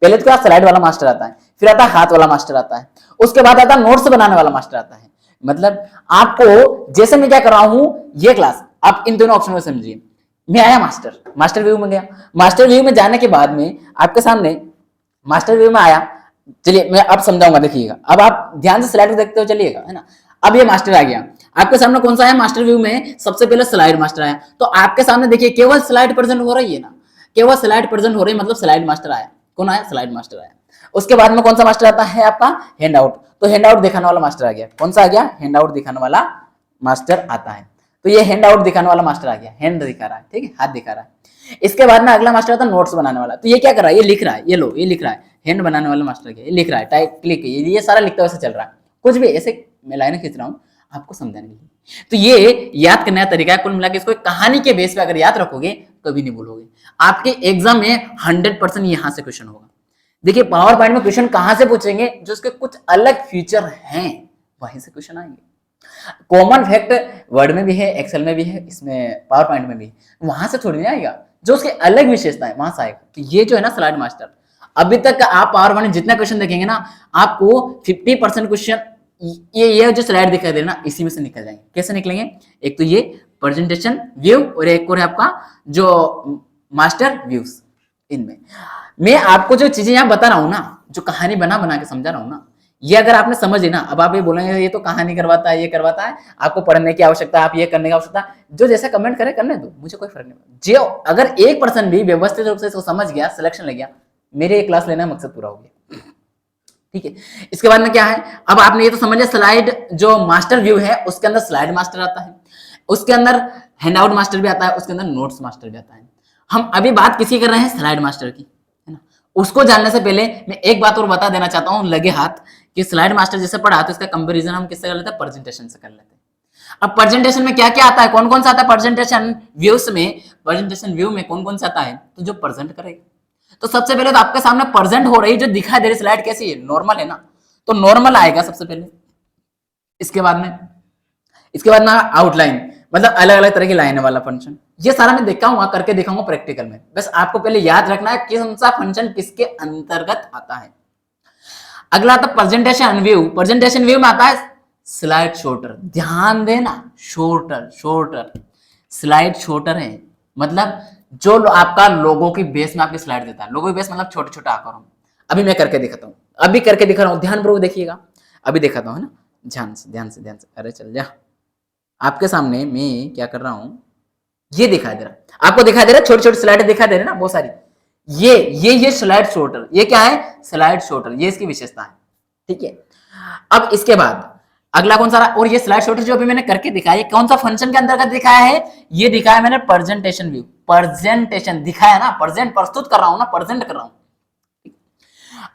पहले तो क्या स्लाइड वाला मास्टर आता है, फिर आता है हाथ वाला मास्टर आता है, उसके बाद आता है नोट्स बनाने वाला मास्टर आता है। मतलब आपको जैसे मैं क्या कर रहा हूं, ये क्लास आप इन दोनों ऑप्शन में समझिए। मैं आया मास्टर व्यू में गया, मास्टर व्यू में जाने के बाद में आपके सामने मास्टर व्यू में आया। चलिए मैं अब समझाऊंगा, देखिएगा, अब आप ध्यान से स्लाइड देखते हो चलिएगा, है ना। अब ये मास्टर आ गया आपके सामने, कौन सा है, मास्टर व्यू में सबसे पहले स्लाइड मास्टर आया। तो आपके सामने देखिए केवल स्लाइड प्रेजेंट हो रही है ना, केवल स्लाइड प्रेजेंट हो रही है, मतलब स्लाइड मास्टर आया। कौन आया, स्लाइड मास्टर आया। उसके बाद में कौन सा मास्टर आता है आपका, हैंडआउट। तो हैंडआउट दिखाने वाला मास्टर आ गया। कौन सा आ गया, हैंडआउट दिखाने वाला मास्टर आता है। तो ये हैंडआउट दिखाने वाला मास्टर आ गया, हैंड दिखा रहा है, ठीक है, हाथ दिखा रहा है। इसके बाद में अगला मास्टर आता है नोट्स बनाने वाला। तो ये क्या कर रहा है, ये लिख रहा है, ये लो ये लिख रहा है, हैंड बनाने वाला मास्टर क्या, ये लिख रहा है, टाइप क्लिक, ये सारा लिखता हुआ चल रहा है, कुछ भी ऐसे मैं लाइनें खींच रहा हूँ आपको समझाने के लिए। तो ये याद करने का तरीका है, कुल मिला के इसको कहानी के बेस पे अगर याद रखोगे कभी नहीं भूलोगे। आपके एग्जाम में 100% यहां से क्वेश्चन होगा। देखिए पावर पॉइंट में क्वेश्चन कहां से पूछेंगे, जो उसके कुछ अलग फीचर हैं वहीं से क्वेश्चन आएंगे। कॉमन फैक्ट वर्ड में भी है, एक्सेल में भी है, इसमें पावर पॉइंट में भी है, वहां से थोड़ी नहीं आएगा, जो उसकी अलग विशेषता है वहां से आएगा। तो ये जो है ना स्लाइड मास्टर, अभी तक आप पावर पॉइंट जितना क्वेश्चन देखेंगे ना, आपको 50% क्वेश्चन ये जो स्लाइड दिखाई दे रहा है ना, इसी में से निकल जाएंगे। कैसे निकलेंगे, एक तो ये प्रेजेंटेशन व्यू और एक और है आपका जो मास्टर व्यूज। इनमें मैं आपको जो चीजें यहाँ बता रहा हूँ ना, जो कहानी बना बना के समझा रहा हूँ ना, ये अगर आपने समझ ली ना, अब आप ये बोलेंगे ये तो कहानी करवाता है, ये करवाता है, आपको पढ़ने की आवश्यकता है, आप ये करने की आवश्यकता है, जो जैसा कमेंट करे करने दो, मुझे कोई फर्क नहीं। जो अगर 1% भी व्यवस्थित रूप से इसको समझ गया, सिलेक्शन लग गया, मेरे क्लास लेना मकसद पूरा हो गया। ठीक है, इसके बाद में क्या है, अब आपने ये तो समझ लिया, स्लाइड जो मास्टर व्यू है उसके अंदर स्लाइड मास्टर आता है, उसके अंदर हैंडआउट मास्टर भी आता है, उसके अंदर नोट्स मास्टर भी आता है। हम अभी बात किसी कर रहे हैं, स्लाइड मास्टर की, है ना। उसको जानने से पहले मैं एक बात और बता देना चाहता हूं लगे हाथ, कि स्लाइड मास्टर जैसे पढ़ा तो इसका कंपैरिजन हम किससे कर लेते हैं, प्रेजेंटेशन से कर लेते हैं। अब प्रेजेंटेशन में क्या क्या आता है, कौन कौन सा आता है प्रेजेंटेशन व्यूज में, प्रेजेंटेशन व्यू में कौन कौन सा आता है, तो जो प्रेजेंट करेगा। तो सबसे पहले तो आपके सामने प्रेजेंट हो रही जो दिखाई दे रही स्लाइड कैसी है, नॉर्मल है ना, तो नॉर्मल आएगा सबसे पहले। इसके बाद में आउटलाइन, मतलब अलग अलग तरह की लाइन वाला फंक्शन। ये सारा मैं दिखाऊंगा, करके दिखाऊंगा प्रैक्टिकल में, बस आपको पहले याद रखना है कि कौन सा फंक्शन किसके अंतर्गत आता है। अगला आता प्रेजेंटेशन व्यू। प्रेजेंटेशन व्यू में आता है स्लाइड शॉर्टर, ध्यान देना, शॉर्टर स्लाइड शॉर्टर है, मतलब जो आपका लोगों की बेस में आपकी स्लाइड देता है। लोगों की बेस मतलब छोटे छोटे आकार हो। अभी मैं करके दिखाता हूँ, अभी करके दिखा रहा हूँ, ध्यानपूर्वक देखिएगा, अभी दिखाता हूँ, है ना, ध्यान से। अरे चल जा, आपके सामने मैं क्या कर रहा हूँ, ये दिखाई दे रहा, आपको दिखाई दे रहा है, छोटी छोटी स्लाइड दिखाई दे रही है ना बहुत सारी, ये स्लाइड शॉर्टर, ये क्या है, स्लाइड शॉर्टर, ये इसकी विशेषता है, ठीक है। अब इसके बाद अगला कौन सा रहा, और ये स्लाइड शॉर्टर जो अभी मैंने करके दिखाया, कौन सा फंक्शन के अंतर्गत दिखाया है, ये दिखाया मैंने प्रेजेंटेशन व्यू, प्रेजेंटेशन दिखाया ना, प्रेजेंट प्रस्तुत कर रहा हूं ना, प्रेजेंट कर रहा हूं।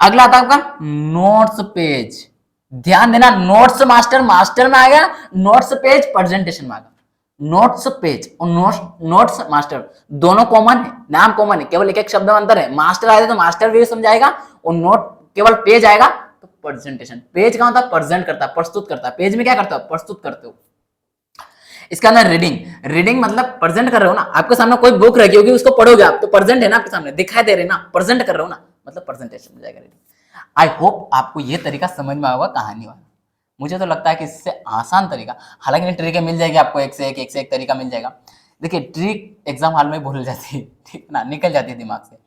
अगला आता है आपका नोट्स पेज, ध्यान देना, नोट्स मास्टर मास्टर में आ गया, नोट्स पेज प्रेजेंटेशन में आ गया। नोट्स पेज और नोट्स मास्टर दोनों कॉमन है, नाम कॉमन है, केवल एक एक शब्द में अंतर है। मास्टर आएगा तो मास्टर व्यू समझाएगा, और नोट केवल पेज आएगा तो प्रेजेंटेशन। पेज का मतलब प्रेजेंट करता है, प्रस्तुत करता है, पेज में क्या करते हो, प्रस्तुत करते हो। इसका अंदर रीडिंग, रीडिंग मतलब प्रेजेंट कर रहे हो ना, आपके सामने कोई बुक रखी होगी, उसको पढ़ोगे आप तो प्रेजेंट है ना, आपके सामने दिखाई दे रहे ना, प्रेजेंट कर रहे हो ना, मतलब प्रेजेंटेशन हो जाएगा रीडिंग। आई होप आपको ये तरीका समझ में आएगा कहानी वाला। मुझे तो लगता है कि इससे आसान तरीका, हालांकि ट्रिक मिल जाएगी आपको, एक से एक तरीका मिल जाएगा। देखिए ट्रिक एग्जाम हॉल में भूल जाती है, ठीक ना, निकल जाती है दिमाग से।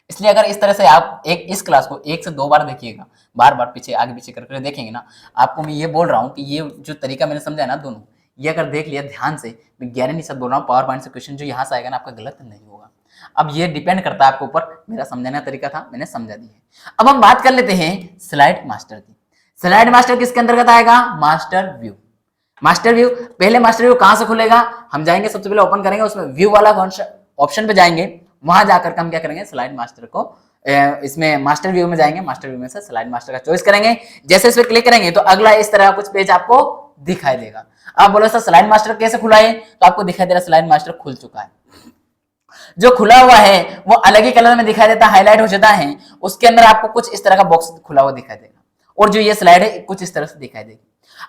इसलिए अगर इस तरह से आप इस क्लास को 1 से 2 बार देखिएगा, बार बार पीछे आगे पीछे करके देखेंगे ना, आपको मैं ये बोल रहा हूँ कि ये जो तरीका मैंने समझा ना दोनों, ये अगर देख लिया ध्यान से, मैं गारंटी से बोल रहा हूँ पावर पॉइंट से क्वेश्चन जो यहाँ से आएगा ना, आपका गलत नहीं होगा। अब ये डिपेंड करता है आपके ऊपर, मेरा समझाने का तरीका था, मैंने समझा दिया है। अब हम बात कर लेते हैं स्लाइड मास्टर की। स्लाइड मास्टर किसके अंतर्गत आएगा, मास्टर व्यू। मास्टर व्यू, पहले मास्टर व्यू कहां से खुलेगा, हम जाएंगे सबसे पहले ओपन करेंगे, उसमें व्यू वाला ऑप्शन पे जाएंगे, वहां जाकर हम क्या करेंगे, स्लाइड मास्टर को इसमें मास्टर व्यू में जाएंगे, मास्टर व्यू में से स्लाइड मास्टर का चॉइस करेंगे। जैसे इस पर क्लिक करेंगे तो अगला इस तरह कुछ पेज आपको दिखाई देगा। आप बोलो सर स्लाइड मास्टर कैसे खुला है, तो आपको दिखाई दे रहा है स्लाइड मास्टर खुल चुका है। जो खुला हुआ है वो अलग ही कलर में दिखाई देता है, हाईलाइट हो जाता है, उसके अंदर आपको कुछ इस तरह का बॉक्स खुला हुआ दिखाई देगा, और जो ये स्लाइड है कुछ इस तरह से दिखाई देगी।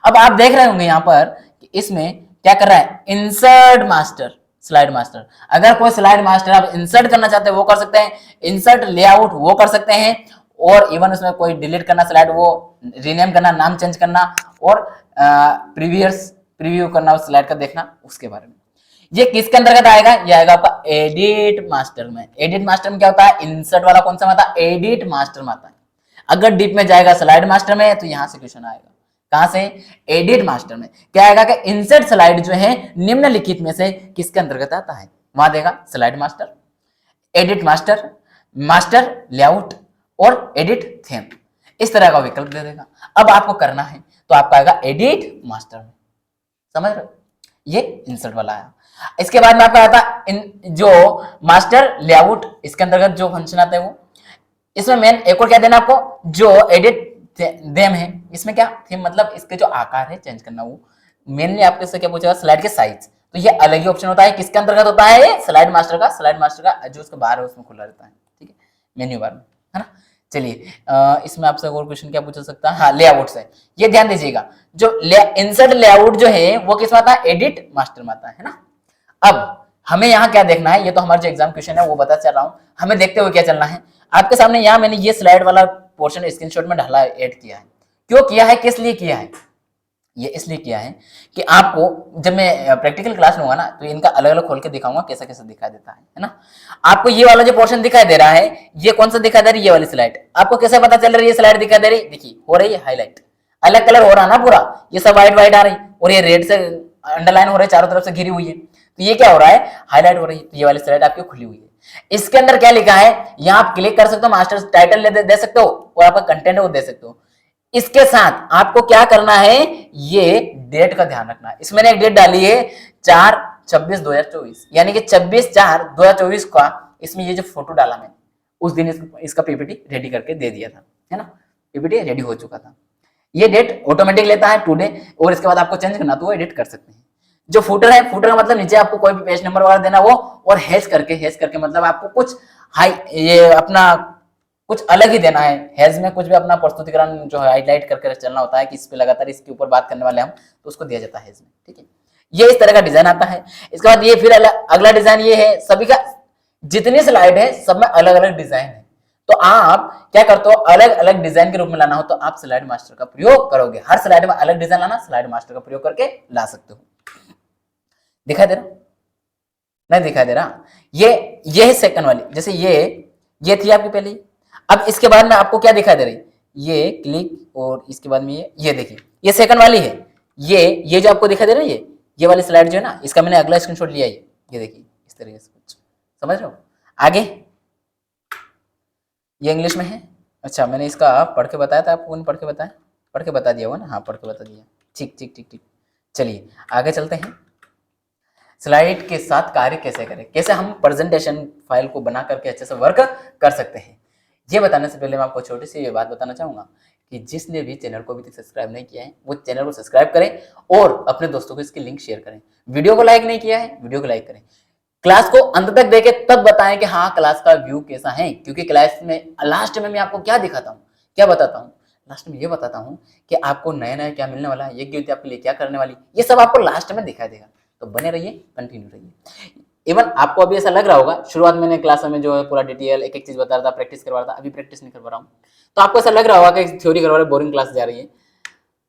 अब आप देख रहे होंगे यहाँ पर कि इसमें क्या कर रहा है, इंसर्ट मास्टर, स्लाइड मास्टर। अगर कोई स्लाइड मास्टर आप इंसर्ट करना चाहते हैं वो कर सकते हैं, इंसर्ट लेआउट वो कर सकते हैं, और इवन उसमें कोई डिलीट करना स्लाइड वो रीनेम करना, नाम चेंज करना, और प्रीव्यू करना उस स्लाइड का देखना, उसके बारे में। ये किसके अंतर्गत आएगा, ये आएगा आपका एडिट मास्टर में। एडिट मास्टर में क्या होता है, इंसर्ट वाला कौन सा में आता है, एडिट मास्टर में आता है। अगर डीप में जाएगा स्लाइड मास्टर में तो यहां से क्वेश्चन आएगा, कहां से, एडिट मास्टर में। क्या आएगा कि इंसर्ट स्लाइड जो है निम्नलिखित में से किसके अंतर्गत आता है, वहां देगा slide master, edit master, master layout और एडिट थीम, इस तरह का विकल्प दे देगा। अब आपको करना है तो आपका आएगा एडिट मास्टर में, समझ रहे हो, ये इंसर्ट वाला है। इसके बाद में आपका आता जो मास्टर लेआउट, इसके अंतर्गत जो फंक्शन आता है वो, इसमें मेन एक और क्या देना आपको, जो एडिट देम है, इसमें क्या थीम मतलब इसके जो आकार है चेंज करना, वो मेनली आपके से क्या पूछेगा, स्लाइड के साइज, तो ये अलग ही ऑप्शन होता है, किसके अंतर्गत होता है, ये स्लाइड मास्टर का। स्लाइड मास्टर का जो उसके बाहर है उसमें खुला रहता है, ठीक है, मेन्यू बार में, है ना। चलिए इसमें आपसे और क्वेश्चन क्या पूछ सकता है, हाँ लेआउट से, ये ध्यान दीजिएगा, जो इंसर्ट लेआउट जो है वो किस में आता है, एडिट मास्टर में आता है ना। अब हमें यहाँ क्या देखना है, ये तो हमारा जो एग्जाम क्वेश्चन है वो बता चल रहा हूँ, हमें देखते हुए क्या चलना है। आपके सामने यहाँ मैंने ये स्लाइड वाला पोर्शन स्क्रीनशॉट में ढाला ऐड किया है, क्यों किया है, किस लिए किया है, ये इसलिए किया है कि आपको जब मैं प्रैक्टिकल क्लास लूंगा ना तो इनका अलग अलग खोल के दिखाऊंगा कैसा कैसा दिखाई देता है ना। आपको ये वाला जो पोर्शन दिखाई दे रहा है, ये कौन सा दिखाई दे रही है, ये वाली स्लाइड, आपको कैसे पता चल रही है, स्लाइड दिखाई दे रही, देखिए हो रही है हाईलाइट, अलग कलर हो रहा ना पूरा, ये सब व्हाइट व्हाइट आ रही, और ये रेड से अंडरलाइन हो रही है, चारों तरफ से घिरी हुई है, तो ये क्या हो रहा है, हाईलाइट हो रही है, तो ये वाली स्लाइड आपकी खुली हुई है। इसके अंदर क्या लिखा है, यहाँ आप क्लिक कर सकते हो, मास्टर टाइटल दे सकते हो, और आपका कंटेंट है वो दे सकते हो। इसके साथ आपको क्या करना है, ये डेट का ध्यान रखना है। इसमें एक डेट डाली है 4/26/2024, यानी कि 26/4/2024 का इसमें ये जो फोटो डाला मैं, उस दिन इसका पीपीटी रेडी करके दे दिया था, है ना, पीपीटी रेडी हो चुका था। ये डेट ऑटोमेटिक लेता है टुडे, और इसके बाद आपको चेंज करना तो वो एडिट कर सकते हैं। जो फुटर है, फुटर का मतलब नीचे आपको कोई भी पेज नंबर वगैरह देना वो, और हैश करके मतलब आपको कुछ हाई ये अपना कुछ अलग ही देना है, हैज में कुछ भी अपना प्रस्तुतिकरण जो है हाईलाइट करके चलना होता है कि इस पे लगातार इसके ऊपर बात करने वाले हम, तो उसको दिया जाता है हैज में, ठीक है। ये इस तरह का डिजाइन आता है। इसके बाद ये फिर अगला डिजाइन ये है, सभी का जितनी स्लाइड है सब में अलग अलग डिजाइन है, तो आप क्या करते हो, अलग अलग डिजाइन के रूप में लाना हो तो आप स्लाइड मास्टर का प्रयोग करोगे, हर स्लाइड में अलग डिजाइन लाना, स्लाइड मास्टर का प्रयोग करके ला सकते हो। दिखाई दे रहा, नहीं दिखाई दे रहा, ये है सेकंड वाली, जैसे ये थी आपकी पहले। अब इसके बाद में आपको क्या दिखाई दे रही, ये क्लिक, और इसके बाद में ये देखिए, ये सेकंड वाली है, ये जो आपको दिखाई दे रही है, ये वाली स्लाइड जो है ना, इसका मैंने अगला स्क्रीनशॉट लिया है, ये देखिए इस तरीके से कुछ, समझ रहे हो। आगे ये इंग्लिश में है। अच्छा, मैंने इसका पढ़ के बताया था आपको, पढ़ के बताया, पढ़ के बता दिया हुआ ना, हाँ पढ़ के बता दिया। ठीक ठीक ठीक ठीक, चलिए आगे चलते हैं। स्लाइड के साथ कार्य कैसे करें, कैसे हम प्रेजेंटेशन फाइल को बना करके अच्छे से वर्क कर सकते हैं, ये बताने से पहले मैं आपको छोटी सी ये बात बताना चाहूंगा कि जिसने भी चैनल को अभी तक सब्सक्राइब नहीं किया है वो चैनल को सब्सक्राइब करें और अपने दोस्तों को इसकी लिंक शेयर करें। वीडियो को लाइक नहीं किया है, वीडियो को लाइक करें। क्लास को अंत तक देखे तब बताएं कि हाँ क्लास का व्यू कैसा है, क्योंकि क्लास में लास्ट में मैं आपको क्या दिखाता हूँ, क्या बताता हूँ, लास्ट में ये बताता हूँ कि आपको नया नया क्या मिलने वाला है, ये गिफ्ट आपके लिए क्या करने वाली, ये सब आपको लास्ट में दिखाई देगा। तो बने रहिए, कंटिन्यू रहिए। इवन आपको अभी ऐसा लग रहा होगा, शुरुआत मैंने क्लास में जो है पूरा डिटेल एक एक चीज बता रहा था, प्रैक्टिस करवा रहा था, अभी प्रैक्टिस नहीं करवा रहा हूँ, तो आपको ऐसा लग रहा होगा कि थ्योरी करवा रहे, बोरिंग क्लास जा रही है।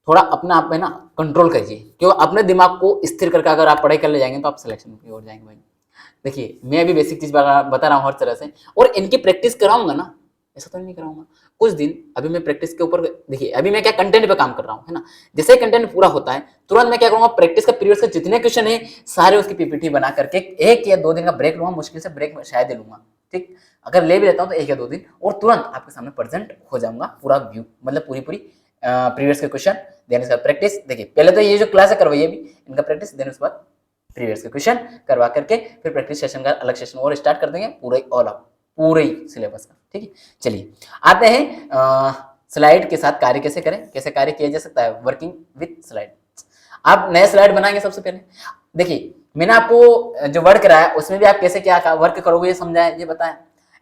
थोड़ा अपने आप में ना कंट्रोल करिए, क्यों अपने दिमाग को स्थिर करके अगर आप पढ़ाई कर ले जाएंगे तो आप सिलेक्शन की ओर जाएंगे भाई। देखिए मैं अभी बेसिक चीज बता रहा हूँ हर तरह से, और इनकी प्रैक्टिस कराऊंगा ना, ऐसा तो नहीं कराऊंगा कुछ दिन। अभी मैं प्रैक्टिस के ऊपर, देखिए अभी मैं क्या कंटेंट पे काम कर रहा हूँ, है ना। जैसे कंटेंट पूरा होता है तुरंत मैं क्या करूंगा, प्रैक्टिस का पीरियड के जितने क्वेश्चन है सारे उसकी पीपीटी बना करके 1 या 2 दिन का ब्रेक लूंगा, मुश्किल से ब्रेक शायद लूंगा, ठीक। अगर ले भी लेता हूँ तो 1 या 2 दिन, और तुरंत आपके सामने प्रेजेंट हो जाऊंगा, पूरा व्यू मतलब पूरी प्रीवियस के क्वेश्चन, देन इसका प्रैक्टिस। देखिए पहले तो ये जो क्लास है करवाइए भी इनका प्रैक्टिस, देन उसके बाद प्रीवियस के क्वेश्चन करवा करके फिर प्रैक्टिस सेशन का अलग सेशन और स्टार्ट कर देंगे, पूरा ही ऑल आउट पूरे ही सिलेबस का, ठीक है। चलिए आते हैं स्लाइड के साथ कार्य कैसे करें, कैसे कार्य किया जा सकता है वर्किंग विथ स्लाइड। आप नए स्लाइड बनाएंगे सबसे पहले। देखिए मैंने आपको जो वर्क कराया उसमें भी आप कैसे क्या वर्क करोगे ये समझाया, ये बताया,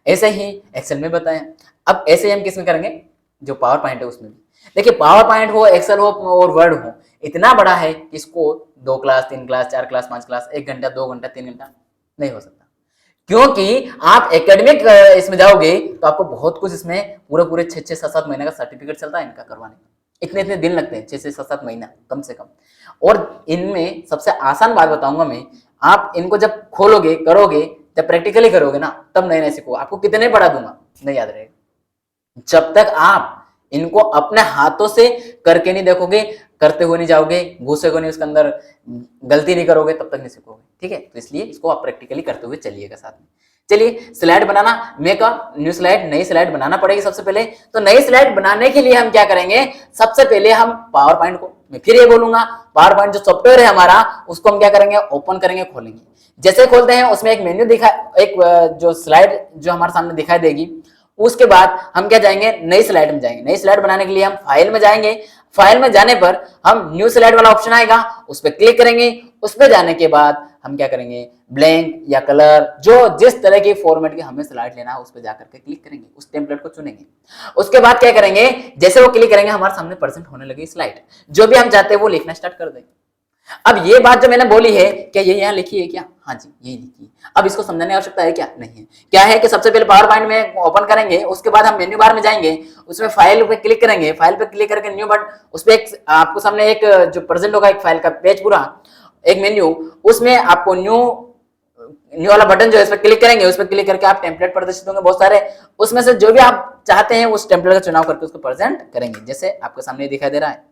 ऐसे ही एक्सेल में बताया। अब ऐसे ही हम किस में करेंगे, जो पावर पॉइंट है उसमें भी। देखिए पावर पॉइंट हो, एक्सेल हो और वर्ड हो, इतना बड़ा है कि इसको 2 क्लास 3 क्लास 4 क्लास 5 क्लास 1 घंटा 2 घंटा 3 घंटा नहीं हो सकता, क्योंकि आप एकेडमिक इसमें जाओगे तो आपको बहुत कुछ इसमें पूरे 6 7 7 महीने का सर्टिफिकेट चलता है इनका करवाने में, इतने दिन लगते हैं, 6 से 7 7 महीना कम से कम। और इनमें सबसे आसान बात बताऊंगा मैं, आप इनको जब खोलोगे करोगे, जब प्रैक्टिकली करोगे ना तब नए नए सीखो। आपको कितने पढ़ा दूंगा नहीं याद रहेगा, जब तक आप इनको अपने हाथों से करके नहीं देखोगे, करते हुए नहीं जाओगे, घुसेगे नहीं उसके अंदर, गलती नहीं करोगे, तब तक नहीं सीखोगे, ठीक है। तो इसलिए इसको आप प्रैक्टिकली करते हुए चलिएगा साथ में। चलिए स्लाइड बनाना, मेकअप न्यू स्लाइड, नई स्लाइड बनाना पड़ेगी सबसे पहले। तो नई स्लाइड बनाने के लिए हम क्या करेंगे, सबसे पहले हम पावर पॉइंट को, मैं फिर ये बोलूंगा, पावर पॉइंट जो सॉफ्टवेयर है हमारा उसको हम क्या करेंगे, ओपन करेंगे, खोलेंगे। जैसे खोलते हैं उसमें एक मेन्यू दिखा, एक जो स्लाइड जो हमारे सामने दिखाई देगी, उसके बाद हम क्या जाएंगे, नई स्लाइड में जाएंगे। नई स्लाइड बनाने के लिए हम फाइल में जाएंगे, फाइल में जाने पर हम न्यू स्लाइड वाला ऑप्शन आएगा, उस पर क्लिक करेंगे। उस पर जाने के बाद हम क्या करेंगे, ब्लैंक या कलर, जो जिस तरह की फॉर्मेट की हमें स्लाइड लेना है उस पर जाकर के क्लिक करेंगे, उस टेम्पलेट को चुनेंगे। उसके बाद क्या करेंगे, जैसे वो क्लिक करेंगे हमारे सामने प्रेजेंट होने लगी स्लाइड, जो भी हम चाहते हैं वो लिखना स्टार्ट कर देंगे। अब ये बात जो मैंने बोली है, क्या ये यहाँ लिखी है क्या, हाँ जी ये लिखी है। अब इसको समझने की आवश्यकता है क्या, नहीं है। क्या है कि सबसे पहले पावर पॉइंट में ओपन करेंगे, उसके बाद हम मेन्यू बार में जाएंगे, उसमें फाइल पे क्लिक करेंगे, फाइल पे क्लिक करके न्यू बटन, उस पर एक आपको सामने एक जो प्रेजेंट होगा एक फाइल का पेज पूरा, एक मेन्यू, उसमें आपको न्यू वाला बटन जो है इस पर क्लिक करेंगे, उस पर क्लिक करके आप टेम्पलेट प्रदर्शित होंगे बहुत सारे, उसमें से जो भी आप चाहते हैं उस टेम्पलेट का चुनाव करके उसको प्रेजेंट करेंगे, जैसे आपके सामने दिखाई दे रहा है।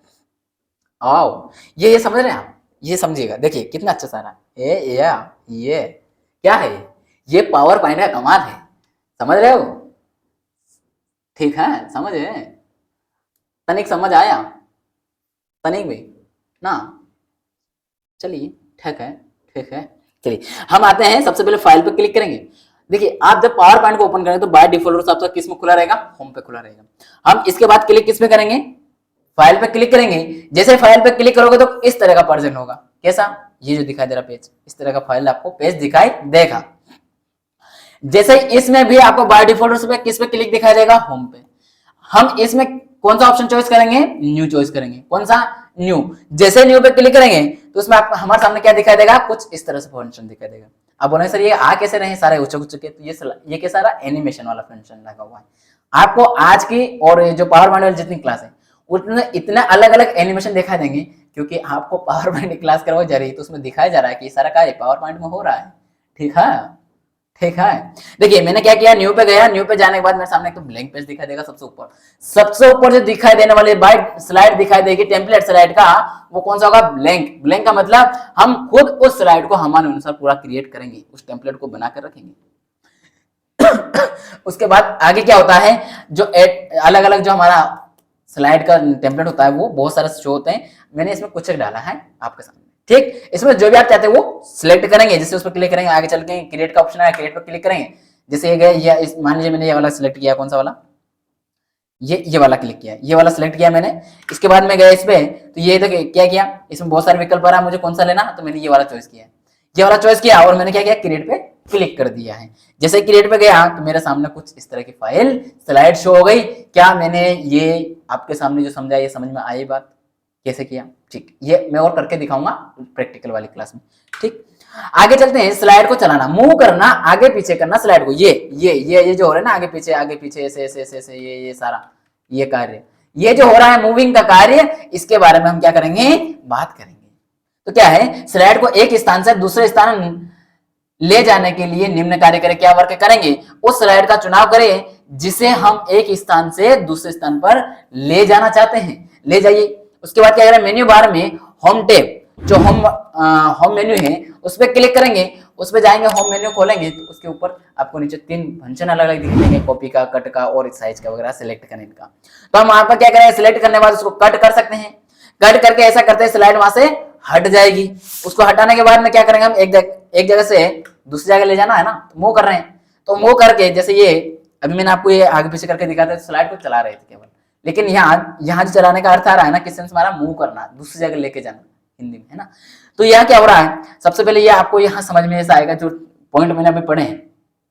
आओ ये समझ रहे हैं आप, ये समझिएगा, देखिए कितना अच्छा सारा ये क्या है, ये पावर पॉइंट का कमाल है, समझ रहे हो, ठीक है, समझे, तनिक समझ आया, तनिक भी ना, चलिए ठीक है ठीक है। चलिए हम आते हैं, सबसे पहले फाइल पे क्लिक करेंगे। देखिए आप जब पावर पॉइंट को ओपन करेंगे तो बाय डिफॉल्ट आपका किस में खुला रहेगा, होम पे खुला रहेगा। हम इसके बाद क्लिक किस में करेंगे, फाइल पे क्लिक करेंगे। जैसे फाइल पे क्लिक करोगे तो इस तरह का प्रेजेंट होगा, कैसा, ये जो दिखाई दे रहा पेज, इस तरह का फाइल आपको पेज दिखाई देगा। जैसे इसमें भी आपको बाय डिफॉल्ट किस पे क्लिक दिखाई देगा, होम पे। हम इसमें कौन सा ऑप्शन चॉइस करेंगे, न्यू चॉइस करेंगे, कौन सा, न्यू। जैसे न्यू पे क्लिक करेंगे तो उसमें आपको हमारे सामने क्या दिखाई देगा, कुछ इस तरह से फंक्शन दिखाई देगा। अब बोले सर ये आ कैसे रहे सारे उच्च के, तो ये क्या सारा एनिमेशन वाला फंक्शन लगा हुआ है। आपको आज की और जो पावर पॉइंट वाली जितनी क्लास है उसमें इतना अलग अलग एनिमेशन दिखाई देंगे, क्योंकि आपको पावर पॉइंट क्लास करवाई जा रही है तो उसमें दिखाया जा रहा है कि सारा कार्य पावर पॉइंट में हो रहा है, ठीक है ठीक है। देखिए मैंने क्या किया, न्यू पे गया, न्यू पे जाने के बाद मेरे सामने एक ब्लैंक पेज दिखाई देगा, सबसे ऊपर जो दिखाई देने वाली बाय स्लाइड दिखाई देगी टेम्पलेट स्लाइड का, वो कौन सा होगा, ब्लैंक। ब्लैंक का मतलब हम खुद उस स्लाइड को हमारे अनुसार पूरा क्रिएट करेंगे, उस टेम्पलेट को बनाकर रखेंगे। उसके बाद आगे क्या होता है, जो अलग अलग जो हमारा स्लाइड का टेम्पलेट होता है वो बहुत सारे शो होते हैं। मैंने इसमें कुछ डाला है आपके सामने, ठीक। इसमें जो भी आप चाहते हैं वो सिलेक्ट करेंगे, जैसे उस पर क्लिक करेंगे, आगे चल के क्रिएट का ऑप्शन है, क्रिएट पर क्लिक करेंगे। जैसे ये गए, मान लीजिए मैंने ये वाला सिलेक्ट किया, कौन सा वाला, ये वाला क्लिक किया, ये वाला सिलेक्ट किया मैंने। इसके बाद मैं गया इस पे, तो ये देखिए क्या किया, इसमें बहुत सारे विकल्प आ रहा है, मुझे कौन सा लेना, तो मैंने ये वाला चॉइस किया, ये वाला चॉइस किया और मैंने क्या किया, क्रिएट पे क्लिक कर दिया है। जैसे क्रिएट पे गया तो मेरे सामने कुछ इस तरह की फाइल स्लाइड शो हो गई। क्या मैंने ये आपके सामने जो समझा, ये समझ में आई बात कैसे किया, ठीक। ये मैं और करके दिखाऊंगा प्रैक्टिकल वाली क्लास में, ठीक। आगे चलते हैं, स्लाइड को चलाना, मूव करना, आगे पीछे करना स्लाइड को, ये जो हो रहा है ना, आगे पीछे ऐसे ऐसे ऐसे ऐसे, ये सारा ये कार्य, ये जो हो रहा है मूविंग का कार्य, इसके बारे में हम क्या करेंगे, बात करेंगे। तो क्या है, स्लाइड को एक स्थान से दूसरे स्थान ले जाने के लिए निम्न कार्य करें, क्या वर्क करेंगे, उस स्लाइड का चुनाव करें जिसे हम एक स्थान से दूसरे स्थान पर ले जाना चाहते हैं, ले जाइए। उसके बाद क्या करें, मेन्यू बार में होम टैब, जो होम मेन्यू है उस पर क्लिक करेंगे, उस पर जाएंगे, होम मेन्यू खोलेंगे तो उसके ऊपर आपको नीचे 3 फंक्शन अलग अलग दिखेंगे, कॉपी का, कट का और साइज का वगैरह सिलेक्ट करने का। तो हम वहां पर क्या करें, सिलेक्ट करने के बाद उसको कट कर सकते हैं, कट करके ऐसा करते हैं स्लाइड वहां से हट जाएगी। उसको हटाने के बाद में क्या करेंगे, हम एक जगह से दूसरी जगह ले जाना है ना, मूव कर रहे हैं, तो मूव करके जैसे ये अभी मैंने आपको ये आगे पीछे करके दिखाया था, स्लाइड को चला रहे थे केवल, लेकिन यहाँ जो चलाने का अर्थ आ रहा है ना, किस सेंस हमारा मूव करना, दूसरी जगह लेके जाना हिंदी में, है ना। तो यहाँ क्या हो रहा है, सबसे पहले ये आपको यहाँ समझ में ऐसा आएगा, जो पॉइंट मैंने अभी पढ़े हैं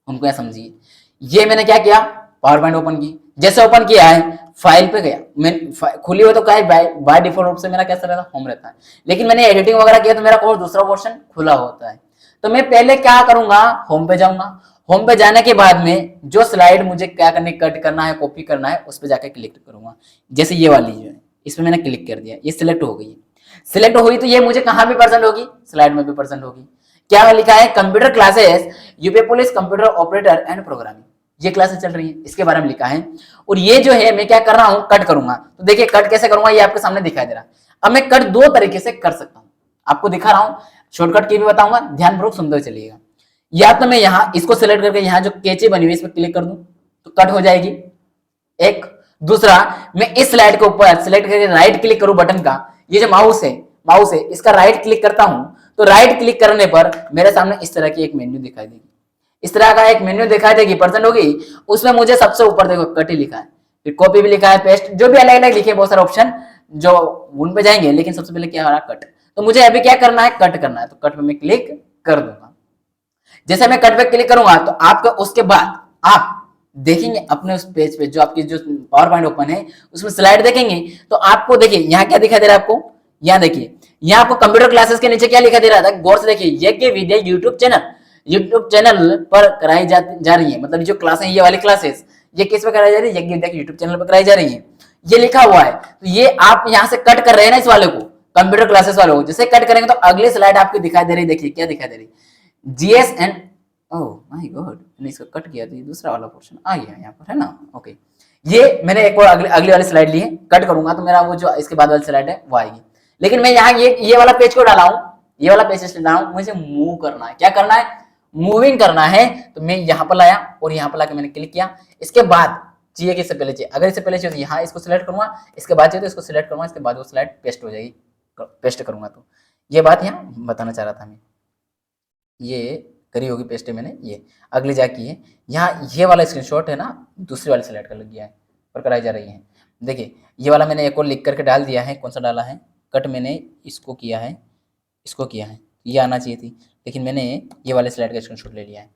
उनको यहाँ समझिए। ये मैंने क्या किया, पावर पॉइंट ओपन की, जैसे ओपन किया है फाइल पे गया, मैं खुली हुई तो क्या है, बाय डिफॉल्ट रूप से मेरा कैसा रहता है, होम रहता है, लेकिन मैंने एडिटिंग वगैरह किया तो मेरा कोई दूसरा पोर्शन खुला होता है। तो मैं पहले क्या करूंगा, होम पे जाऊंगा, होम पे जाने के बाद में जो स्लाइड मुझे क्या करने, कट करना है, कॉपी करना है, उस पर जाकर क्लिक करूंगा। जैसे ये वाली जो है, इसमें मैंने क्लिक कर दिया, ये सिलेक्ट हो गई, सिलेक्ट हुई तो ये मुझे कहां भी प्रेजेंट होगी, स्लाइड में भी प्रेजेंट होगी। क्या लिखा है, computer classes UP police computer operator and programming, ये क्लासेस चल रही है, इसके बारे में लिखा है। और ये जो है मैं क्या कर रहा हूं, कट करूंगा। तो देखिए कट कैसे करूंगा, ये आपके सामने दिखाई दे रहा है। अब मैं कट 2 तरीके से कर सकता हूं, आपको दिखा रहा हूं, शॉर्टकट की भी बताऊंगा, ध्यानपूर्वक सुनते चलिएगा। या तो मैं यहाँ इसको सिलेक्ट करके यहाँ जो कैची बनी हुई इस पर क्लिक कर दूं तो कट हो जाएगी, एक। दूसरा, मैं इस स्लाइड के ऊपर सिलेक्ट करके राइट क्लिक करूं बटन का, ये जो माउस है इसका राइट क्लिक करता हूं, तो राइट क्लिक करने पर मेरे सामने इस तरह की एक मेन्यू दिखाई देगी, इस तरह का एक मेन्यू दिखाई देगी, प्रेजेंट होगी। उसमें मुझे सबसे ऊपर देखो कट ही लिखा है, फिर कॉपी भी लिखा है, पेस्ट, जो भी अलग अलग लिखे बहुत सारे ऑप्शन जो उन पे जाएंगे, लेकिन सबसे पहले क्या हो रहा है, कट। तो मुझे अभी क्या करना है, कट करना है, तो कट पे मैं क्लिक कर दूंगा। जैसे मैं कट पे क्लिक करूंगा तो आपका उसके बाद आप देखेंगे अपने उस पेज पे, जो आपकी जो पावर पॉइंट ओपन है उसमें स्लाइड देखेंगे, तो आपको देखिए यहाँ क्या दिखाई दे रहा है, आपको यहाँ देखिए, यहाँ आपको कंप्यूटर क्लासेस के नीचे क्या लिखा दे रहा था, गौर से देखिए, यज्ञ विद्या यूट्यूब चैनल पर कराई जा रही है, मतलब जो क्लासें, ये वाली क्लासेस ये किस पे कराई जा रही है, यज्ञ विद्या यूट्यूब चैनल पर कराई जा रही है, ये लिखा हुआ है। तो ये आप यहाँ से कट कर रहे हैं ना इस वाले को, कंप्यूटर क्लासेस वाले को, जैसे कट करेंगे तो अगली स्लाइड आपको दिखाई दे रही है, देखिए क्या दिखाई दे रही है, GS and, oh my God, मैंने इसको कट किया तो ये दूसरा वाला पोर्शन आ गया यहाँ पर, है ना। ओके, ये मैंने एक और अगली वाली स्लाइड ली है, कट करूंगा तो मेरा वो जो इसके बाद वाली स्लाइड है वो आएगी। लेकिन मैं यहाँ ये वाला पेज को डाला हूँ, ये वाला पेज इसलिए डाला हूँ, मुझे मूव करना है, क्या करना है, मूविंग करना है। तो मैं यहाँ पर लाया और यहाँ पर लाके मैंने क्लिक किया। इसके बाद चाहिए कि इससे पहले चाहिए, अगर इससे पहले चाहिए तो यहाँ इसको सिलेक्ट करूंगा, इसके बाद चाहिए तो इसको सिलेक्ट करूंगा, इसके बाद वो स्लाइड पेस्ट हो जाएगी, पेस्ट करूंगा। तो ये बात यहाँ बताना चाह रहा था मैं, ये करी होगी पेस्ट मैंने, ये अगली जाकी है। यहाँ ये वाला स्क्रीनशॉट है ना, दूसरी वाली स्लाइड का लग गया है और कराई जा रही है। देखिए ये वाला मैंने एक और लिख करके डाल दिया है, कौन सा डाला है, कट मैंने इसको किया है, इसको किया है, ये आना चाहिए थी, लेकिन मैंने ये वाले स्लाइड का स्क्रीनशॉट ले लिया है,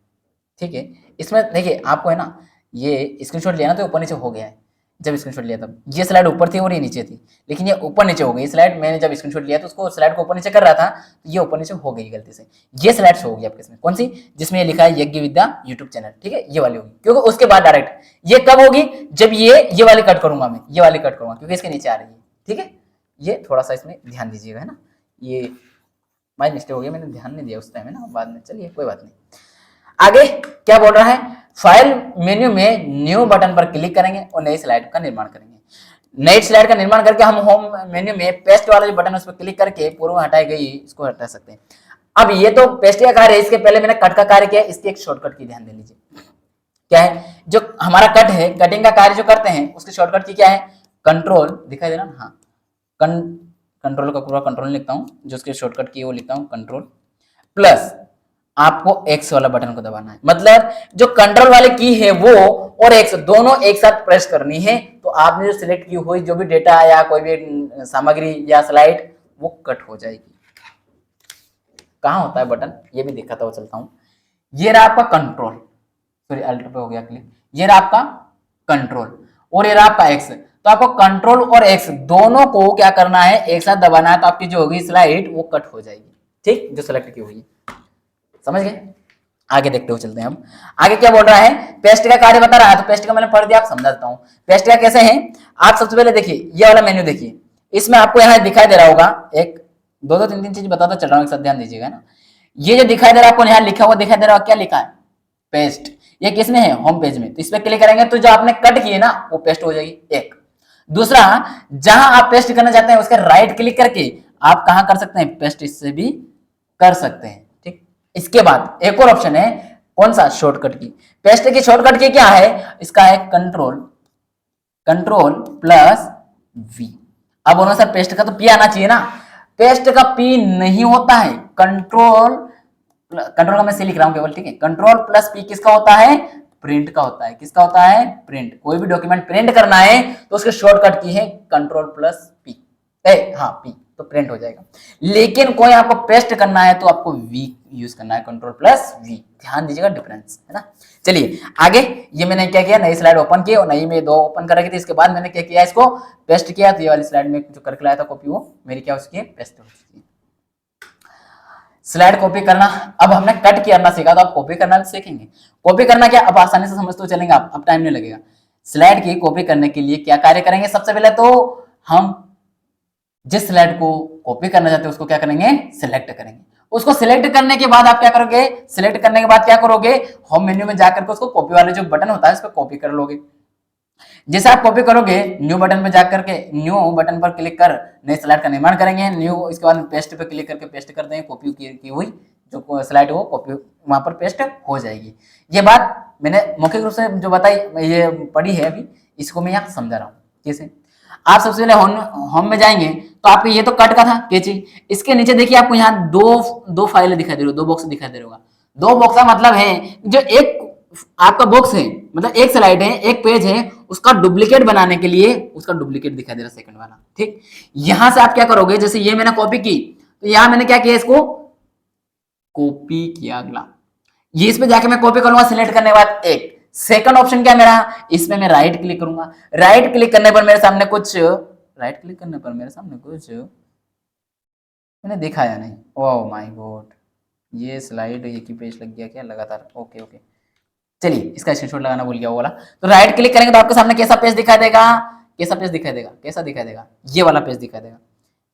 ठीक है। इसमें देखिए आपको है ना, ये स्क्रीनशॉट लिया ना तो ऊपर नीचे हो गया है, जब स्क्रीनशॉट लिया तब ये स्लाइड ऊपर थी और ये नीचे थी, लेकिन ये ऊपर नीचे हो गई स्लाइड। मैंने जब स्क्रीनशॉट लिया तो उसको स्लाइड को ऊपर नीचे कर रहा था, तो ये ऊपर नीचे हो गई गलती से, ये स्लाइड शो होगी आपके इसमें, कौन सी, जिसमें ये लिखा है यज्ञ विद्या यूट्यूब चैनल, ठीक है, ये वाली होगी। क्योंकि उसके बाद डायरेक्ट ये कब होगी, जब ये वाली कट करूंगा मैं, ये वाली कट करूंगा क्योंकि इसके नीचे आ रही है, ठीक है। ये थोड़ा सा इसमें ध्यान दीजिएगा, है ना, ये माय मिस्टेक हो गया, मैंने ध्यान नहीं दिया उस टाइम, है ना, बाद में, चलिए कोई बात नहीं। आगे क्या बोल रहा है, फाइल मेन्यू में न्यू बटन पर क्लिक करेंगे और नई स्लाइड का निर्माण करेंगे। नई स्लाइड का निर्माण करके हम होम मेन्यू में पेस्ट वाला जो बटन है उस पर क्लिक करके पूर्व में हटाई गई इसको हटा सकते हैं। अब ये तो पेस्ट का कार्य है, इसके पहले मैंने कट का कार्य किया, इसकी एक शॉर्टकट की ध्यान दे लीजिए, क्या है, जो हमारा कट है, कटिंग का कार्य जो करते हैं उसकी शॉर्टकट की क्या है, कंट्रोल, दिखाई दे रहा ना, हाँ कंट्रोल का पूरा कंट्रोल लिखता हूँ, जो उसकी शॉर्टकट की है वो लिखता हूँ कंट्रोल प्लस आपको एक्स वाला बटन को दबाना है। मतलब जो कंट्रोल वाली की है वो और एक्स दोनों एक साथ प्रेस करनी है, तो आपने जो सिलेक्ट की हुई जो भी डेटा या कोई भी सामग्री या स्लाइड वो कट हो जाएगी। कहाँ होता है बटन, ये भी दिखाता हुआ चलता हूं। ये रहा आपका कंट्रोल, सॉरी अल्ट पे हो गया क्लिक, ये रहा आपका कंट्रोल और ये रहा आपका एक्स। तो आपको कंट्रोल और एक्स दोनों को क्या करना है, एक साथ दबाना है, तो आपकी जो होगी स्लाइड वो कट हो जाएगी। ठीक, जो सेलेक्ट की हुई, समझ गए। आगे देखते हुए चलते हैं हम। आगे क्या बोल रहा है, पेस्ट का कार्य बता रहा है, तो पेस्ट का मैंने पढ़ दिया, आप समझा देता हूं। पेस्ट का कैसे है, आप सबसे पहले देखिए ये वाला मेन्यू देखिए, इसमें आपको यहाँ दिखाई दे रहा होगा, एक दो दो तीन तीन चीज बताता चल रहा हूँ, एक साथ ध्यान दीजिएगा ना। ये जो दिखाई दे रहा है आपको, यहाँ लिखा हुआ दिखाई दे रहा है, क्या लिखा है, पेस्ट। ये किसमें है, होम पेज में। तो इस पर क्लिक करेंगे तो जो आपने कट किए ना वो पेस्ट हो जाएगी, एक। दूसरा, जहां आप पेस्ट करना चाहते हैं उसके राइट क्लिक करके आप कहां कर सकते हैं, पेस्ट इससे भी कर सकते हैं। ठीक, इसके बाद एक और ऑप्शन है, कौन सा, शॉर्टकट की। पेस्ट की शॉर्टकट की क्या है, इसका है कंट्रोल प्लस वी। अब बोलो सर पेस्ट का तो पी आना चाहिए ना, पेस्ट का पी नहीं होता है, कंट्रोल का मैं सी लिख रहा हूं केवल, ठीक है। कंट्रोल प्लस पी किसका होता है, प्रिंट का होता है। किसका होता है, प्रिंट। कोई भी डॉक्यूमेंट प्रिंट करना है तो उसके शॉर्टकट की है कंट्रोल प्लस पी, हाँ पी, तो प्रिंट हो जाएगा। लेकिन कोई आपको पेस्ट करना है तो आपको वी यूज करना है, कंट्रोल प्लस वी। ध्यान दीजिएगा डिफरेंस, है ना। चलिए आगे, ये मैंने क्या किया, नई स्लाइड ओपन की और नई में दो ओपन कर रखी थी, इसके बाद मैंने क्या किया, इसको पेस्ट किया। तो ये वाली स्लाइड में जो करके लाया था कॉपी, वो मेरी क्या हो चुकी है, पेस्ट हो चुकी है। स्लाइड कॉपी करना, अब हमने कट करना सीखा, तो आप कॉपी करना भी सीखेंगे। कॉपी करना क्या, अब आसानी से समझते चलेंगे आप, अब टाइम नहीं लगेगा। स्लाइड की कॉपी करने के लिए क्या कार्य करेंगे, सबसे पहले तो हम जिस स्लाइड को कॉपी करना चाहते हैं उसको क्या करेंगे, सिलेक्ट करेंगे। उसको सिलेक्ट करने के बाद आप क्या करोगे, सिलेक्ट करने के बाद क्या करोगे, होम मेन्यू में जाकर के उसको कॉपी वाले जो बटन होता है उस पर कॉपी कर लोगे। जैसे आप कॉपी करोगे, न्यू बटन पे जाकर के न्यू बटन पर क्लिक कर नए स्लाइड का निर्माण करेंगे, न्यू, इसके बाद पेस्ट पे क्लिक करके पेस्ट कर देंगे, कॉपी की हुई जो स्लाइड वो कॉपी वहां पर पेस्ट हो जाएगी। ये बात मैंने मौखिक रूप से जो बताई, ये पढ़ी है अभी, इसको मैं यहाँ समझा रहा हूँ। कैसे, आप सबसे पहले होम में जाएंगे तो आपको ये तो कट का था कैची, इसके नीचे देखिए आपको यहाँ दो फाइलें दिखाई दे रही, दो बॉक्स दिखाई दे रहा होगा। दो बॉक्स का मतलब है जो एक आपका बॉक्स है, मतलब एक स्लाइड है, एक पेज है, उसका डुप्लीकेट बनाने के लिए उसका डुप्लीकेट दिखाई दे रहा सेकंड वाला। ठीक, यहां से आप क्या करोगे, जैसे ये मैंने कॉपी की तो यहां मैंने क्या किया, इसको कॉपी किया। अगला ये इस पे जाके मैं कॉपी करूंगा, सिलेक्ट करने के बाद एक सेकंड ऑप्शन क्या मेरा, इसमें मैं राइट क्लिक करूंगा। राइट क्लिक करने पर मेरे सामने कुछ मैंने देखा या नहीं, ओह माय गॉड, ये स्लाइड एक ही पेज लग गया क्या लगातार, ओके ओके। चलिए इसका स्क्रीनशॉट लगाना भूल गया वो वाला। तो राइट क्लिक करेंगे तो आपके सामने कैसा पेज दिखाई देगा, कैसा दिखाई देगा, ये वाला पेज दिखाई देगा।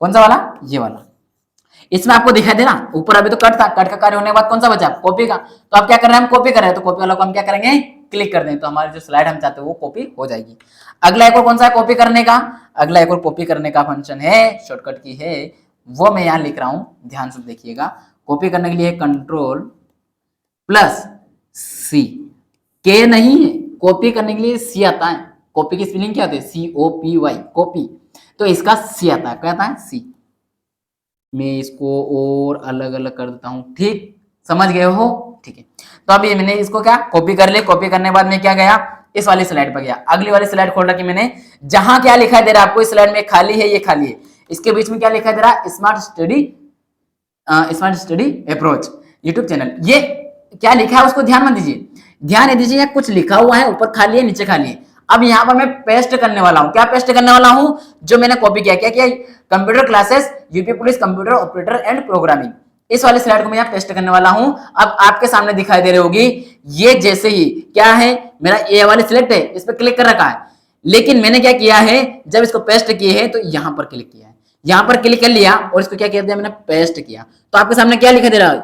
कौन सा वाला, ये वाला। इसमें आपको दिखाई देना ऊपर अभी तो कट था, कट का कार्य होने के बाद कौन सा बचा, कॉपी का। तो आप क्या कर रहे हैं, हम कॉपी कर रहे हैं, तो कॉपी वाला को हम क्या करेंगे, क्लिक कर दें, तो हमारी जो स्लाइड हम चाहते हैं वो कॉपी हो जाएगी। अगला एक और कौन सा है कॉपी करने का, अगला एक और कॉपी करने का फंक्शन है, शॉर्टकट की है, वो मैं यहाँ लिख रहा हूं, ध्यान से देखिएगा। कॉपी करने के लिए कंट्रोल प्लस सी, के नहीं है, कॉपी करने के लिए सी आता है। कॉपी की स्पेलिंग क्या होती है, COPY, कॉपी। तो इसका सी आता है, क्या आता है, सी। मैं इसको और अलग अलग कर देता हूं, ठीक, समझ गए हो, ठीक है। तो अभी मैंने इसको क्या कॉपी कर लिया, कॉपी करने के बाद मैं क्या गया, इस वाली स्लाइड पर गया। अगली वाली स्लाइड खोल रखी मैंने, जहां क्या लिखा दे रहा है आपको, इस स्लाइड में खाली है, ये खाली है, इसके बीच में क्या लिखा दे रहा है, smart study approach YouTube channel. ये क्या लिखा है उसको ध्यान मत दीजिए, ध्यान दीजिए, कुछ लिखा हुआ है, ऊपर खाली है, नीचे खाली है। अब यहाँ पर मैं पेस्ट करने वाला हूँ, क्या पेस्ट करने वाला हूँ, जो मैंने कॉपी किया, क्या किया, computer classes UP police computer operator and programming, इस वाली स्लाइड को मैं यहाँ पेस्ट करने वाला हूँ। अब आपके सामने दिखाई दे रही होगी, ये जैसे ही क्या है, मेरा ए वाली सिलेक्ट है, इस पर क्लिक कर रखा है, लेकिन मैंने क्या किया है, जब इसको पेस्ट किए है तो यहाँ पर क्लिक किया है, यहाँ पर क्लिक कर लिया और इसको क्या किया दिया, मैंने पेस्ट किया। तो आपके सामने क्या लिखा दे रहा है,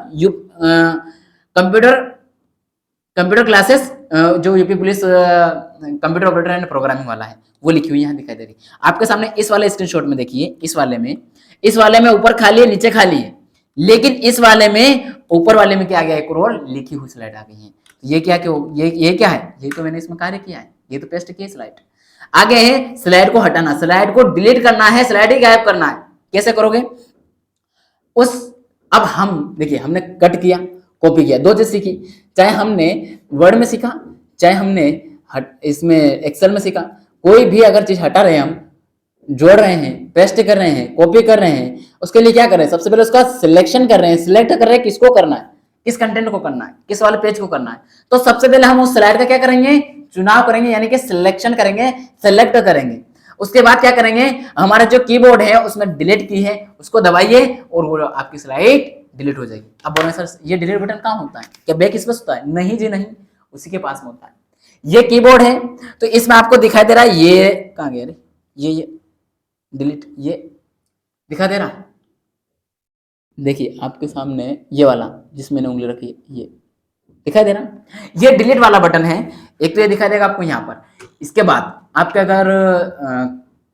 कंप्यूटर क्लासेस जो UP police computer operator and programming वाला है, वो लिखी हुई यहाँ दिखाई दे रही है आपके सामने। इस वाले स्क्रीनशॉट में देखिए, इस वाले में ऊपर खाली है, नीचे खाली है, लेकिन इस वाले में ऊपर वाले में क्या आ गया, एक और लिखी हुई स्लाइड आ गई है। तो ये क्या ये क्या है, ये तो मैंने इसमें कार्य किया है, ये तो पेस्ट की स्लाइड। आगे है स्लाइड को हटाना, स्लाइड को डिलीट करना है, स्लाइड ही गायब करना है। कैसे करोगे उस, अब हम देखिए हमने कट किया कॉपी किया, दो चीज सीखी, चाहे हमने वर्ड में सीखा चाहे हमने इसमें एक्सेल में सीखा। कोई भी अगर चीज हटा रहे हैं हम, जोड़ रहे हैं, पेस्ट कर रहे हैं, कॉपी कर रहे हैं, उसके लिए क्या कर रहे हैं, सबसे पहले उसका सिलेक्शन कर रहे हैं, सिलेक्ट कर रहे हैं किसको करना है, किस कंटेंट को करना है, किस वाले पेज को करना है। तो सबसे पहले हम उस स्लाइड का क्या करेंगे, चुनाव करेंगे, यानी कि सिलेक्शन करेंगे, सेलेक्ट करेंगे। उसके बाद क्या करेंगे, हमारा जो कीबोर्ड है उसमें डिलीट की है उसको दबाइए और वो आपकी स्लाइड डिलीट हो जाएगी। अब बोले सर ये डिलीट बटन कहाँ होता है, क्या बैक स्पेस होता है? नहीं जी नहीं, उसी के पास में होता है। ये कीबोर्ड है तो इसमें आपको दिखाई दे रहा है, ये कहाँ गया रे, ये डिलीट, ये दिखा दे रहा है, देखिए आपके सामने ये वाला जिसमें मैंने उंगली रखी है, ये दिखाई दे रहा है, ये डिलीट वाला बटन है। एक तो ये दिखाई देगा आपको यहाँ पर। इसके बाद आपके अगर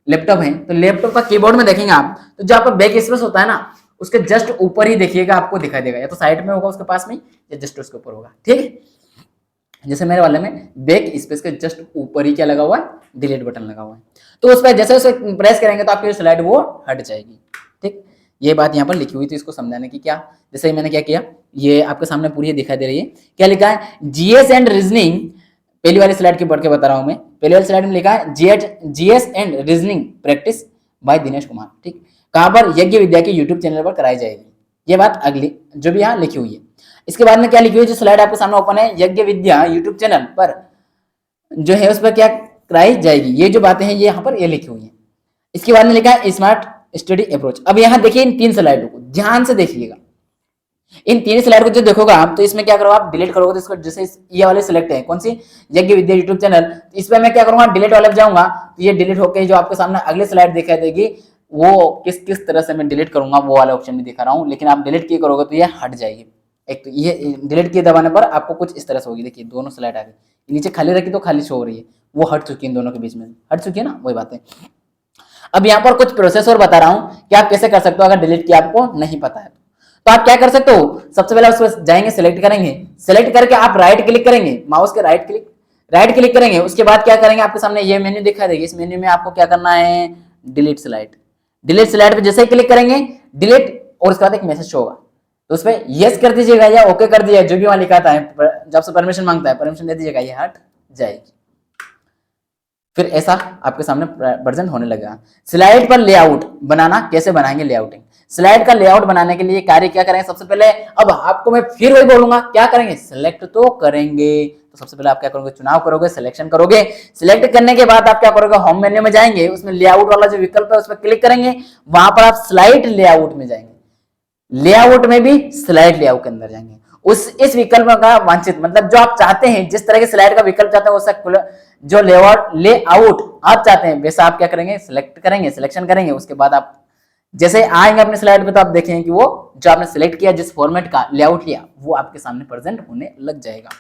लैपटॉप है तो लैपटॉप का कीबोर्ड में देखेंगे आप, तो जो आपका बैक स्पेस होता है ना, उसके जस्ट ऊपर ही देखिएगा आपको दिखाई देगा, या तो साइड में होगा उसके पास में या जस्ट उसके ऊपर होगा। ठीक है, जैसे मेरे वाले में बैक स्पेस के जस्ट ऊपर ही क्या लगा हुआ है, डिलीट बटन लगा हुआ है। तो उस पर जैसे उसे प्रेस करेंगे तो आपकी स्लाइड वो हट जाएगी। ठीक, ये बात यहाँ पर लिखी हुई थी, इसको समझाने की। क्या जैसे ही मैंने क्या किया, ये आपके सामने पूरी दिखाई दे रही है, क्या लिखा है, जीएस एंड रीजनिंग। पहली वाली स्लाइड की पढ़ के बता रहा हूं मैं। पहली वाली स्लाइड में लिखा है GS and reasoning practice by Dinesh Kumar. ठीक, कहां पर, यज्ञ विद्या के यूट्यूब चैनल पर कराई जाएगी। ये बात अगली जो भी यहाँ लिखी हुई है। इसके बाद में क्या लिखी हुई है, जो स्लाइड आपके सामने ओपन है, यज्ञ विद्या यूट्यूब चैनल पर जो है उस पर क्या कराई जाएगी, ये जो बातें हैं ये यहाँ पर ये लिखी हुई है। इसके बाद में लिखा है स्मार्ट स्टडी अप्रोच। अब यहाँ देखिए इन तीन स्लाइडों को ध्यान से देखिएगा, इन तीन स्लाइड को जो देखोगे आप, तो इसमें क्या करोगे आप, डिलीट करोगे। तो इसको जैसे ये वाले सिलेक्ट है, कौन सी, यज्ञ विद्या यूट्यूब चैनल, इस पर मैं क्या करूंगा, डिलीट वाले पे जाऊंगा, तो ये डिलीट होकर जो आपके सामने अगली स्लाइड दिखाई देगी, वो किस किस तरह से मैं डिलीट करूंगा वो वाला ऑप्शन भी दिखा रहा हूँ। लेकिन आप डिलीट किए करोगे तो ये हट जाएगी। एक तो ये डिलीट किए दबाने पर आपको कुछ इस तरह से होगी, देखिए दोनों स्लाइड आ गई, नीचे खाली रखी तो खाली शो हो रही है, वो हट चुकी है, इन दोनों के बीच में हट चुकी है ना, वही बात है। अब यहाँ पर कुछ प्रोसेस और बता रहा हूँ कि आप कैसे कर सकते हो अगर डिलीट किया आपको नहीं पता है तो आप क्या कर सकते हो, सबसे पहले उस पर जाएंगे, सिलेक्ट करेंगे, सिलेक्ट करके आप राइट क्लिक करेंगे, माउस के राइट क्लिक करेंगे। उसके बाद क्या करेंगे, आपके सामने ये मेन्यू दिखाई देगी, इस मेन्यू में आपको क्या करना है, डिलीट स्लाइड पे जैसे ही क्लिक करेंगे डिलीट, और उसके बाद एक मैसेज होगा, तो उस पर यस कर दीजिएगा या ओके कर दीजिएगा, जो भी वहां लिखा था, जब आपसे परमिशन मांगता है परमिशन दे दीजिएगा, ये हट जाएगी। फिर ऐसा आपके सामने प्रेजेंट होने लगेगा। स्लाइड पर लेआउट बनाना, कैसे बनाएंगे लेआउटिंग, स्लाइड का लेआउट बनाने के लिए कार्य क्या करेंगे, सबसे पहले, अब आपको मैं फिर वही बोलूंगा, क्या करेंगे, सिलेक्ट तो करेंगे। तो सबसे पहले आप क्या करोगे, चुनाव करोगे, सिलेक्शन करोगे, सिलेक्ट करने के बाद आप क्या करोगे, होम मेन्यू में जाएंगे, उसमें लेआउट वाला जो विकल्प है उस पर क्लिक करेंगे, वहां पर आप स्लाइड लेआउट में जाएंगे, लेआउट में भी स्लाइड लेआउट के अंदर जाएंगे, इस विकल्प का वांछित मतलब जो आप चाहते हैं, जिस तरह के स्लाइड का विकल्प चाहते हैं वैसा जो लेआउट आप चाहते हैं वैसा आप क्या करेंगे, सिलेक्ट करेंगे, सिलेक्शन करेंगे। उसके बाद आप जैसे आएंगे अपने स्लाइड पे तो आप देखेंगे कि वो जो आपने सिलेक्ट किया, जिस फॉर्मेट का लेआउट लिया, वो आपके सामने प्रेजेंट होने लग जाएगा।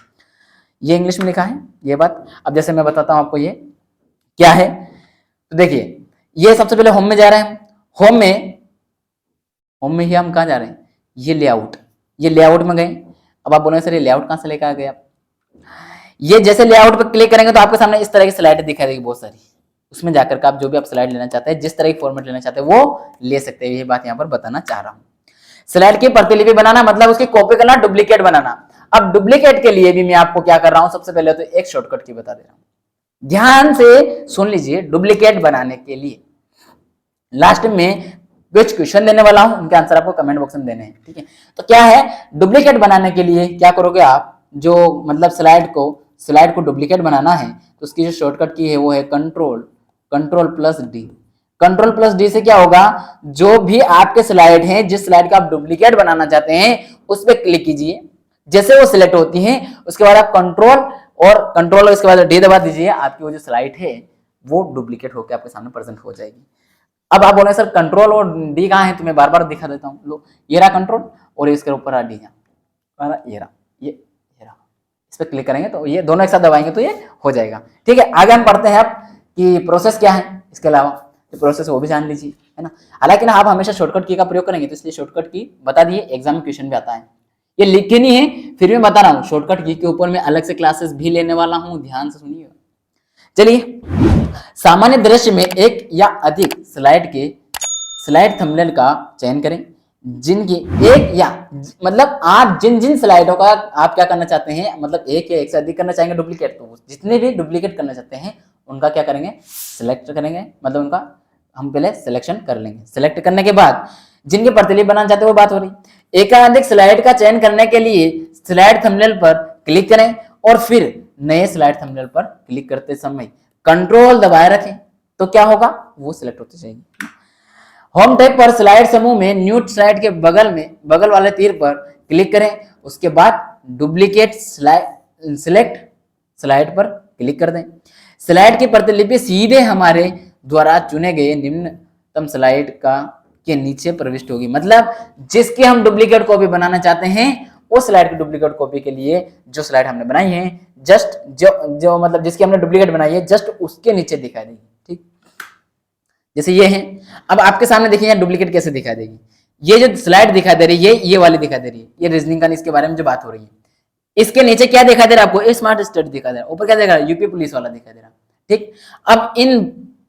ये इंग्लिश में लिखा है ये बात। अब जैसे मैं बताता हूं आपको ये क्या है, तो देखिए ये सबसे पहले होम में जा रहे हैं, होम में ही हम कहा जा रहे हैं, ये लेआउट में गए। अब आप बोलेंगे सर ये लेआउट कहां से लेकर आ गए आप, ये जैसे लेआउट पर क्लिक करेंगे तो आपके सामने इस तरह की स्लाइड दिखाई देगी बहुत सारी, उसमें जाकर के आप जो भी आप स्लाइड लेना चाहते हैं, जिस तरह की फॉर्मेट लेना चाहते हैं वो ले सकते हैं। ये बात यहाँ पर बताना चाह रहा हूँ। स्लाइड की प्रतिलिपि बनाना मतलब उसकी कॉपी करना, डुप्लीकेट बनाना। अब डुप्लीकेट के लिए भी मैं आपको क्या कर रहा हूं, सबसे पहले तो एक शॉर्टकट की बता दे रहा हूं, ध्यान से सुन लीजिए। डुप्लीकेट बनाने के लिए लास्ट में कुछ क्वेश्चन देने वाला हूं, उनके आंसर आपको कमेंट बॉक्स में देने हैं, ठीक है। तो क्या है, डुप्लीकेट बनाने के लिए क्या करोगे आप, जो मतलब स्लाइड को डुप्लीकेट बनाना है तो उसकी जो शॉर्टकट की है वो है control plus D. Control plus D से क्या होगा, जो भी आपके स्लाइड हैं, जिस स्लाइड का आप डुप्लीकेट बनाना चाहते हैं उस पर क्लिक कीजिए, जैसे वो सिलेक्ट होती हैं उसके बाद आप कंट्रोल और इसके बाद डी दबा दीजिए, आपकी वो जो स्लाइड है वो डुप्लीकेट होकर आपके सामने प्रेजेंट हो जाएगी। अब आप बोले सर कंट्रोल और डी कहाँ है, तो मैं बार बार दिखा देता हूँ। लो ये रहा कंट्रोल और इसके ऊपर रहा डी, ये रहा, इस पर क्लिक करेंगे तो ये दोनों एक साथ दबाएंगे तो ये हो जाएगा, ठीक है। आगे हम पढ़ते हैं अब कि प्रोसेस क्या है, इसके अलावा जो प्रोसेस है वो भी जान लीजिए, है ना। हालांकि ना आप हमेशा शॉर्टकट की का प्रयोग करेंगे तो इसलिए शॉर्टकट की बता दिए, एग्जाम में क्वेश्चन भी आता है। ये लिखे नहीं है, फिर मैं बता रहा हूँ। शॉर्टकट की के ऊपर मैं अलग से क्लासेस भी लेने वाला हूँ, ध्यान से सुनिए। चलिए, सामान्य दृश्य में एक या अधिक स्लाइड थंबनेल का चयन करें, जिनकी एक या मतलब आप जिन जिन स्लाइडों का आप क्या करना चाहते हैं, मतलब एक या एक से अधिक करना चाहेंगे डुप्लीकेट, तो जितने भी डुप्लीकेट करना चाहते हैं उनका क्या करेंगे, सिलेक्ट करेंगे, मतलब उनका हम पहले सिलेक्शन कर लेंगे। सिलेक्ट करने के बाद जिनकी प्रतिलिपि बनाना चाहते हैं वो बात हो रही, एकाधिक स्लाइड का चयन करने के लिए स्लाइड थंबनेल पर क्लिक करें और फिर नए स्लाइड थंबनेल पर क्लिक करते समय कंट्रोल दबाए रखें, तो क्या होगा, वो सिलेक्ट होती जाएगी। होम टैब पर स्लाइड समूह में न्यू स्लाइड के बगल वाले तीर पर क्लिक करें, उसके बाद डुप्लीकेट सिलेक्ट स्लाइड पर क्लिक कर दें। स्लाइड की प्रतिलिपि सीधे हमारे द्वारा चुने गए निम्नतम स्लाइड के नीचे प्रविष्ट होगी। मतलब जिसकी हम डुप्लीकेट कॉपी बनाना चाहते हैं उस स्लाइड की डुप्लीकेट कॉपी के लिए जो स्लाइड हमने बनाई है, जस्ट जो मतलब जिसकी हमने डुप्लीकेट बनाई है, जस्ट उसके नीचे दिखाई देगी। ठीक, जैसे ये है। अब आपके सामने देखिए यहाँ डुप्लीकेट कैसे दिखाई देगी। ये जो स्लाइड दिखाई दे रही है, ये वाली दिखाई दे रही है, ये रीजनिंग का, इसके बारे में जो बात हो रही है। इसके नीचे क्या दिखाई दे रहा है आपको, स्मार्ट स्टडी दिखाई दे रहा है, ऊपर क्या दिख रहा है, यूपी पुलिस वाला दिखाई दे रहा है। ठीक, अब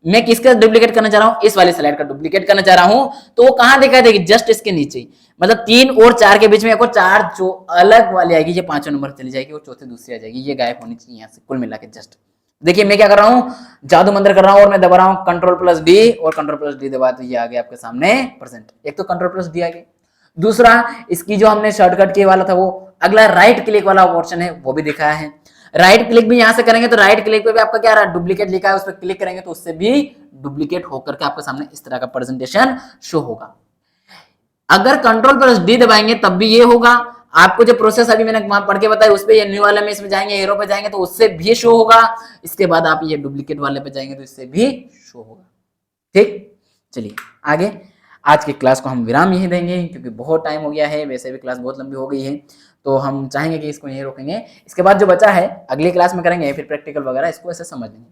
मैं किसका डुप्लीकेट करना चाह रहा हूं, इस वाली स्लाइड का डुप्लीकेट करना चाह रहा हूं, तो वो कहां दिखाई देगी, जस्ट इसके नीचे। मतलब 3 और 4 के बीच में एक और 4 जो अलग वाली आएगी, ये 5वां नंबर चली जाएगी और चौथी दूसरी आ जाएगी, ये गायब होनी चाहिए यहाँ से कुल मिला के। जस्ट देखिए मैं क्या कर रहा हूं, जादू मंत्र कर रहा हूं और मैं दबा रहा हूं Ctrl+D और Ctrl+D दबा, तो ये आ गया आपके सामने परसेंट। एक तो Ctrl+D आ गया, दूसरा इसकी जो हमने शॉर्टकट की वाला था वो अगला राइट क्लिक वाला ऑप्शन है वो भी दिखाया है। राइट क्लिक भी यहां से करेंगे तो राइट क्लिक पे भी आपका क्या रहा, डुप्लीकेट लिखा है, उस पर क्लिक करेंगे तो उससे भी डुप्लीकेट होकर के आपके सामने इस तरह का प्रेजेंटेशन शो होगा। अगर Ctrl+D दबाएंगे तब भी ये होगा। आपको जो प्रोसेस अभी मैंने पढ़ के बताया उस पे, ये न्यू वाले में इसमें जाएंगे, हीरो पे जाएंगे तो उससे भी शो होगा। इसके बाद आप ये डुप्लीकेट वाले पे जाएंगे तो इससे भी शो होगा। ठीक, चलिए आगे। आज की क्लास को हम विराम यहीं देंगे क्योंकि बहुत टाइम हो गया है, वैसे भी क्लास बहुत लंबी हो गई है, तो हम चाहेंगे कि इसको यहीं रोकेंगे। इसके बाद जो बचा है अगली क्लास में करेंगे, फिर प्रैक्टिकल वगैरह इसको ऐसे समझ लेंगे।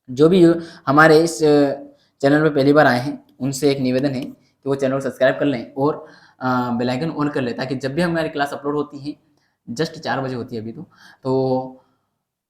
जो भी हमारे इस चैनल पे पहली बार आए हैं उनसे एक निवेदन है कि वो चैनल को सब्सक्राइब कर लें और बेल आइकन ऑन कर लें, ताकि जब भी हमारी क्लास अपलोड होती है, जस्ट 4 बजे होती है अभी तो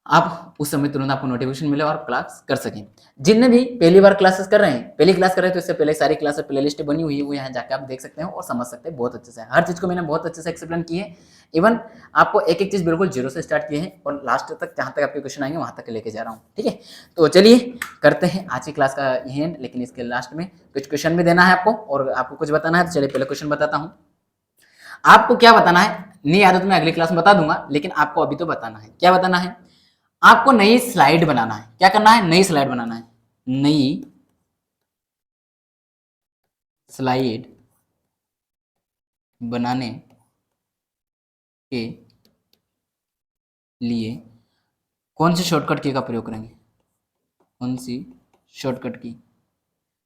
आप उस समय तुरंत आपको नोटिफिकेशन मिले और क्लास कर सकें। जिनने भी पहली बार क्लासेस कर रहे हैं, पहली क्लास कर रहे हैं, तो इससे पहले सारी क्लास प्लेलिस्ट बनी हुई है, वो यहाँ जाकर आप देख सकते हैं और समझ सकते हैं बहुत अच्छे से। हर चीज़ को मैंने बहुत अच्छे से एक्सप्लेन की है, इवन आपको एक एक चीज़ बिल्कुल जीरो से स्टार्ट किए हैं और लास्ट तक जहाँ तक आपके क्वेश्चन आएंगे वहाँ तक लेके जा रहा हूँ। ठीक है, तो चलिए करते हैं आज की क्लास का यही एंड, लेकिन इसके लास्ट में कुछ क्वेश्चन भी देना है आपको और आपको कुछ बताना है। तो चलिए पहले क्वेश्चन बताता हूँ। आपको क्या बताना है, नई आदत में अगली क्लास में बता दूंगा, लेकिन आपको अभी तो बताना है। क्या बताना है, आपको नई स्लाइड बनाना है। क्या करना है, नई स्लाइड बनाना है। नई स्लाइड बनाने के लिए कौन सी शॉर्टकट की का प्रयोग करेंगे, कौन सी शॉर्टकट की,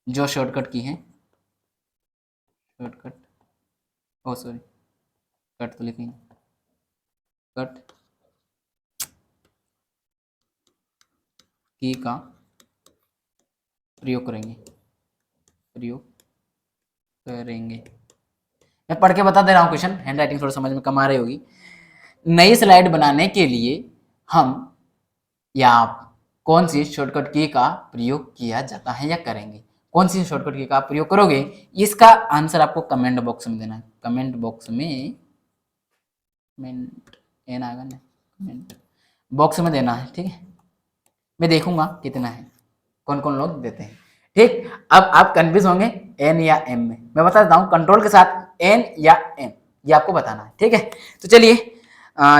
जो शॉर्टकट की है, शॉर्टकट, ओ सॉरी कट तो लिखेंगे, कट की का प्रयोग करेंगे, मैं पढ़ के बता दे रहा हूँ क्वेश्चन, हैंड राइटिंग थोड़ा समझ में कम आ रही होगी। नई स्लाइड बनाने के लिए हम या कौन सी शॉर्टकट की का प्रयोग किया जाता है या करेंगे, कौन सी शॉर्टकट की का आप प्रयोग करोगे, इसका आंसर आपको कमेंट बॉक्स में देना है। कमेंट बॉक्स में कमेंट बॉक्स में देना है। ठीक है, मैं देखूंगा कितना है, कौन कौन लोग देते हैं। ठीक, अब आप कंफ्यूज होंगे एन या एम में, मैं बता देता हूँ कंट्रोल के साथ एन या एम, ये आपको बताना है। ठीक है, तो चलिए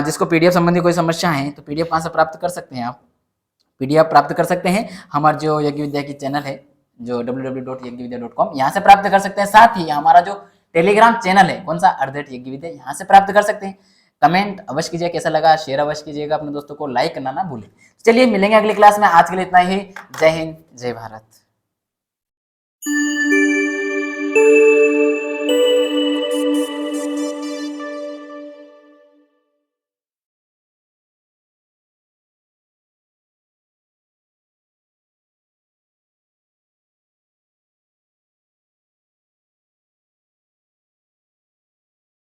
जिसको पीडीएफ संबंधी कोई समस्या है तो पीडीएफ कहाँ से प्राप्त कर सकते हैं, आप पीडीएफ प्राप्त कर सकते हैं हमारे जो यज्ञ विद्या की चैनल है, जो www.yajnavidya.com, यहाँ से प्राप्त कर सकते हैं। साथ ही हमारा जो टेलीग्राम चैनल है, कौन सा, @यज्ञविद्या, यहाँ से प्राप्त कर सकते हैं। कमेंट अवश्य कीजिए कैसा लगा, शेयर अवश्य कीजिएगा, अपने दोस्तों को लाइक करना ना भूलें। चलिए मिलेंगे अगली क्लास में, आज के लिए इतना ही। जय हिंद, जय भारत।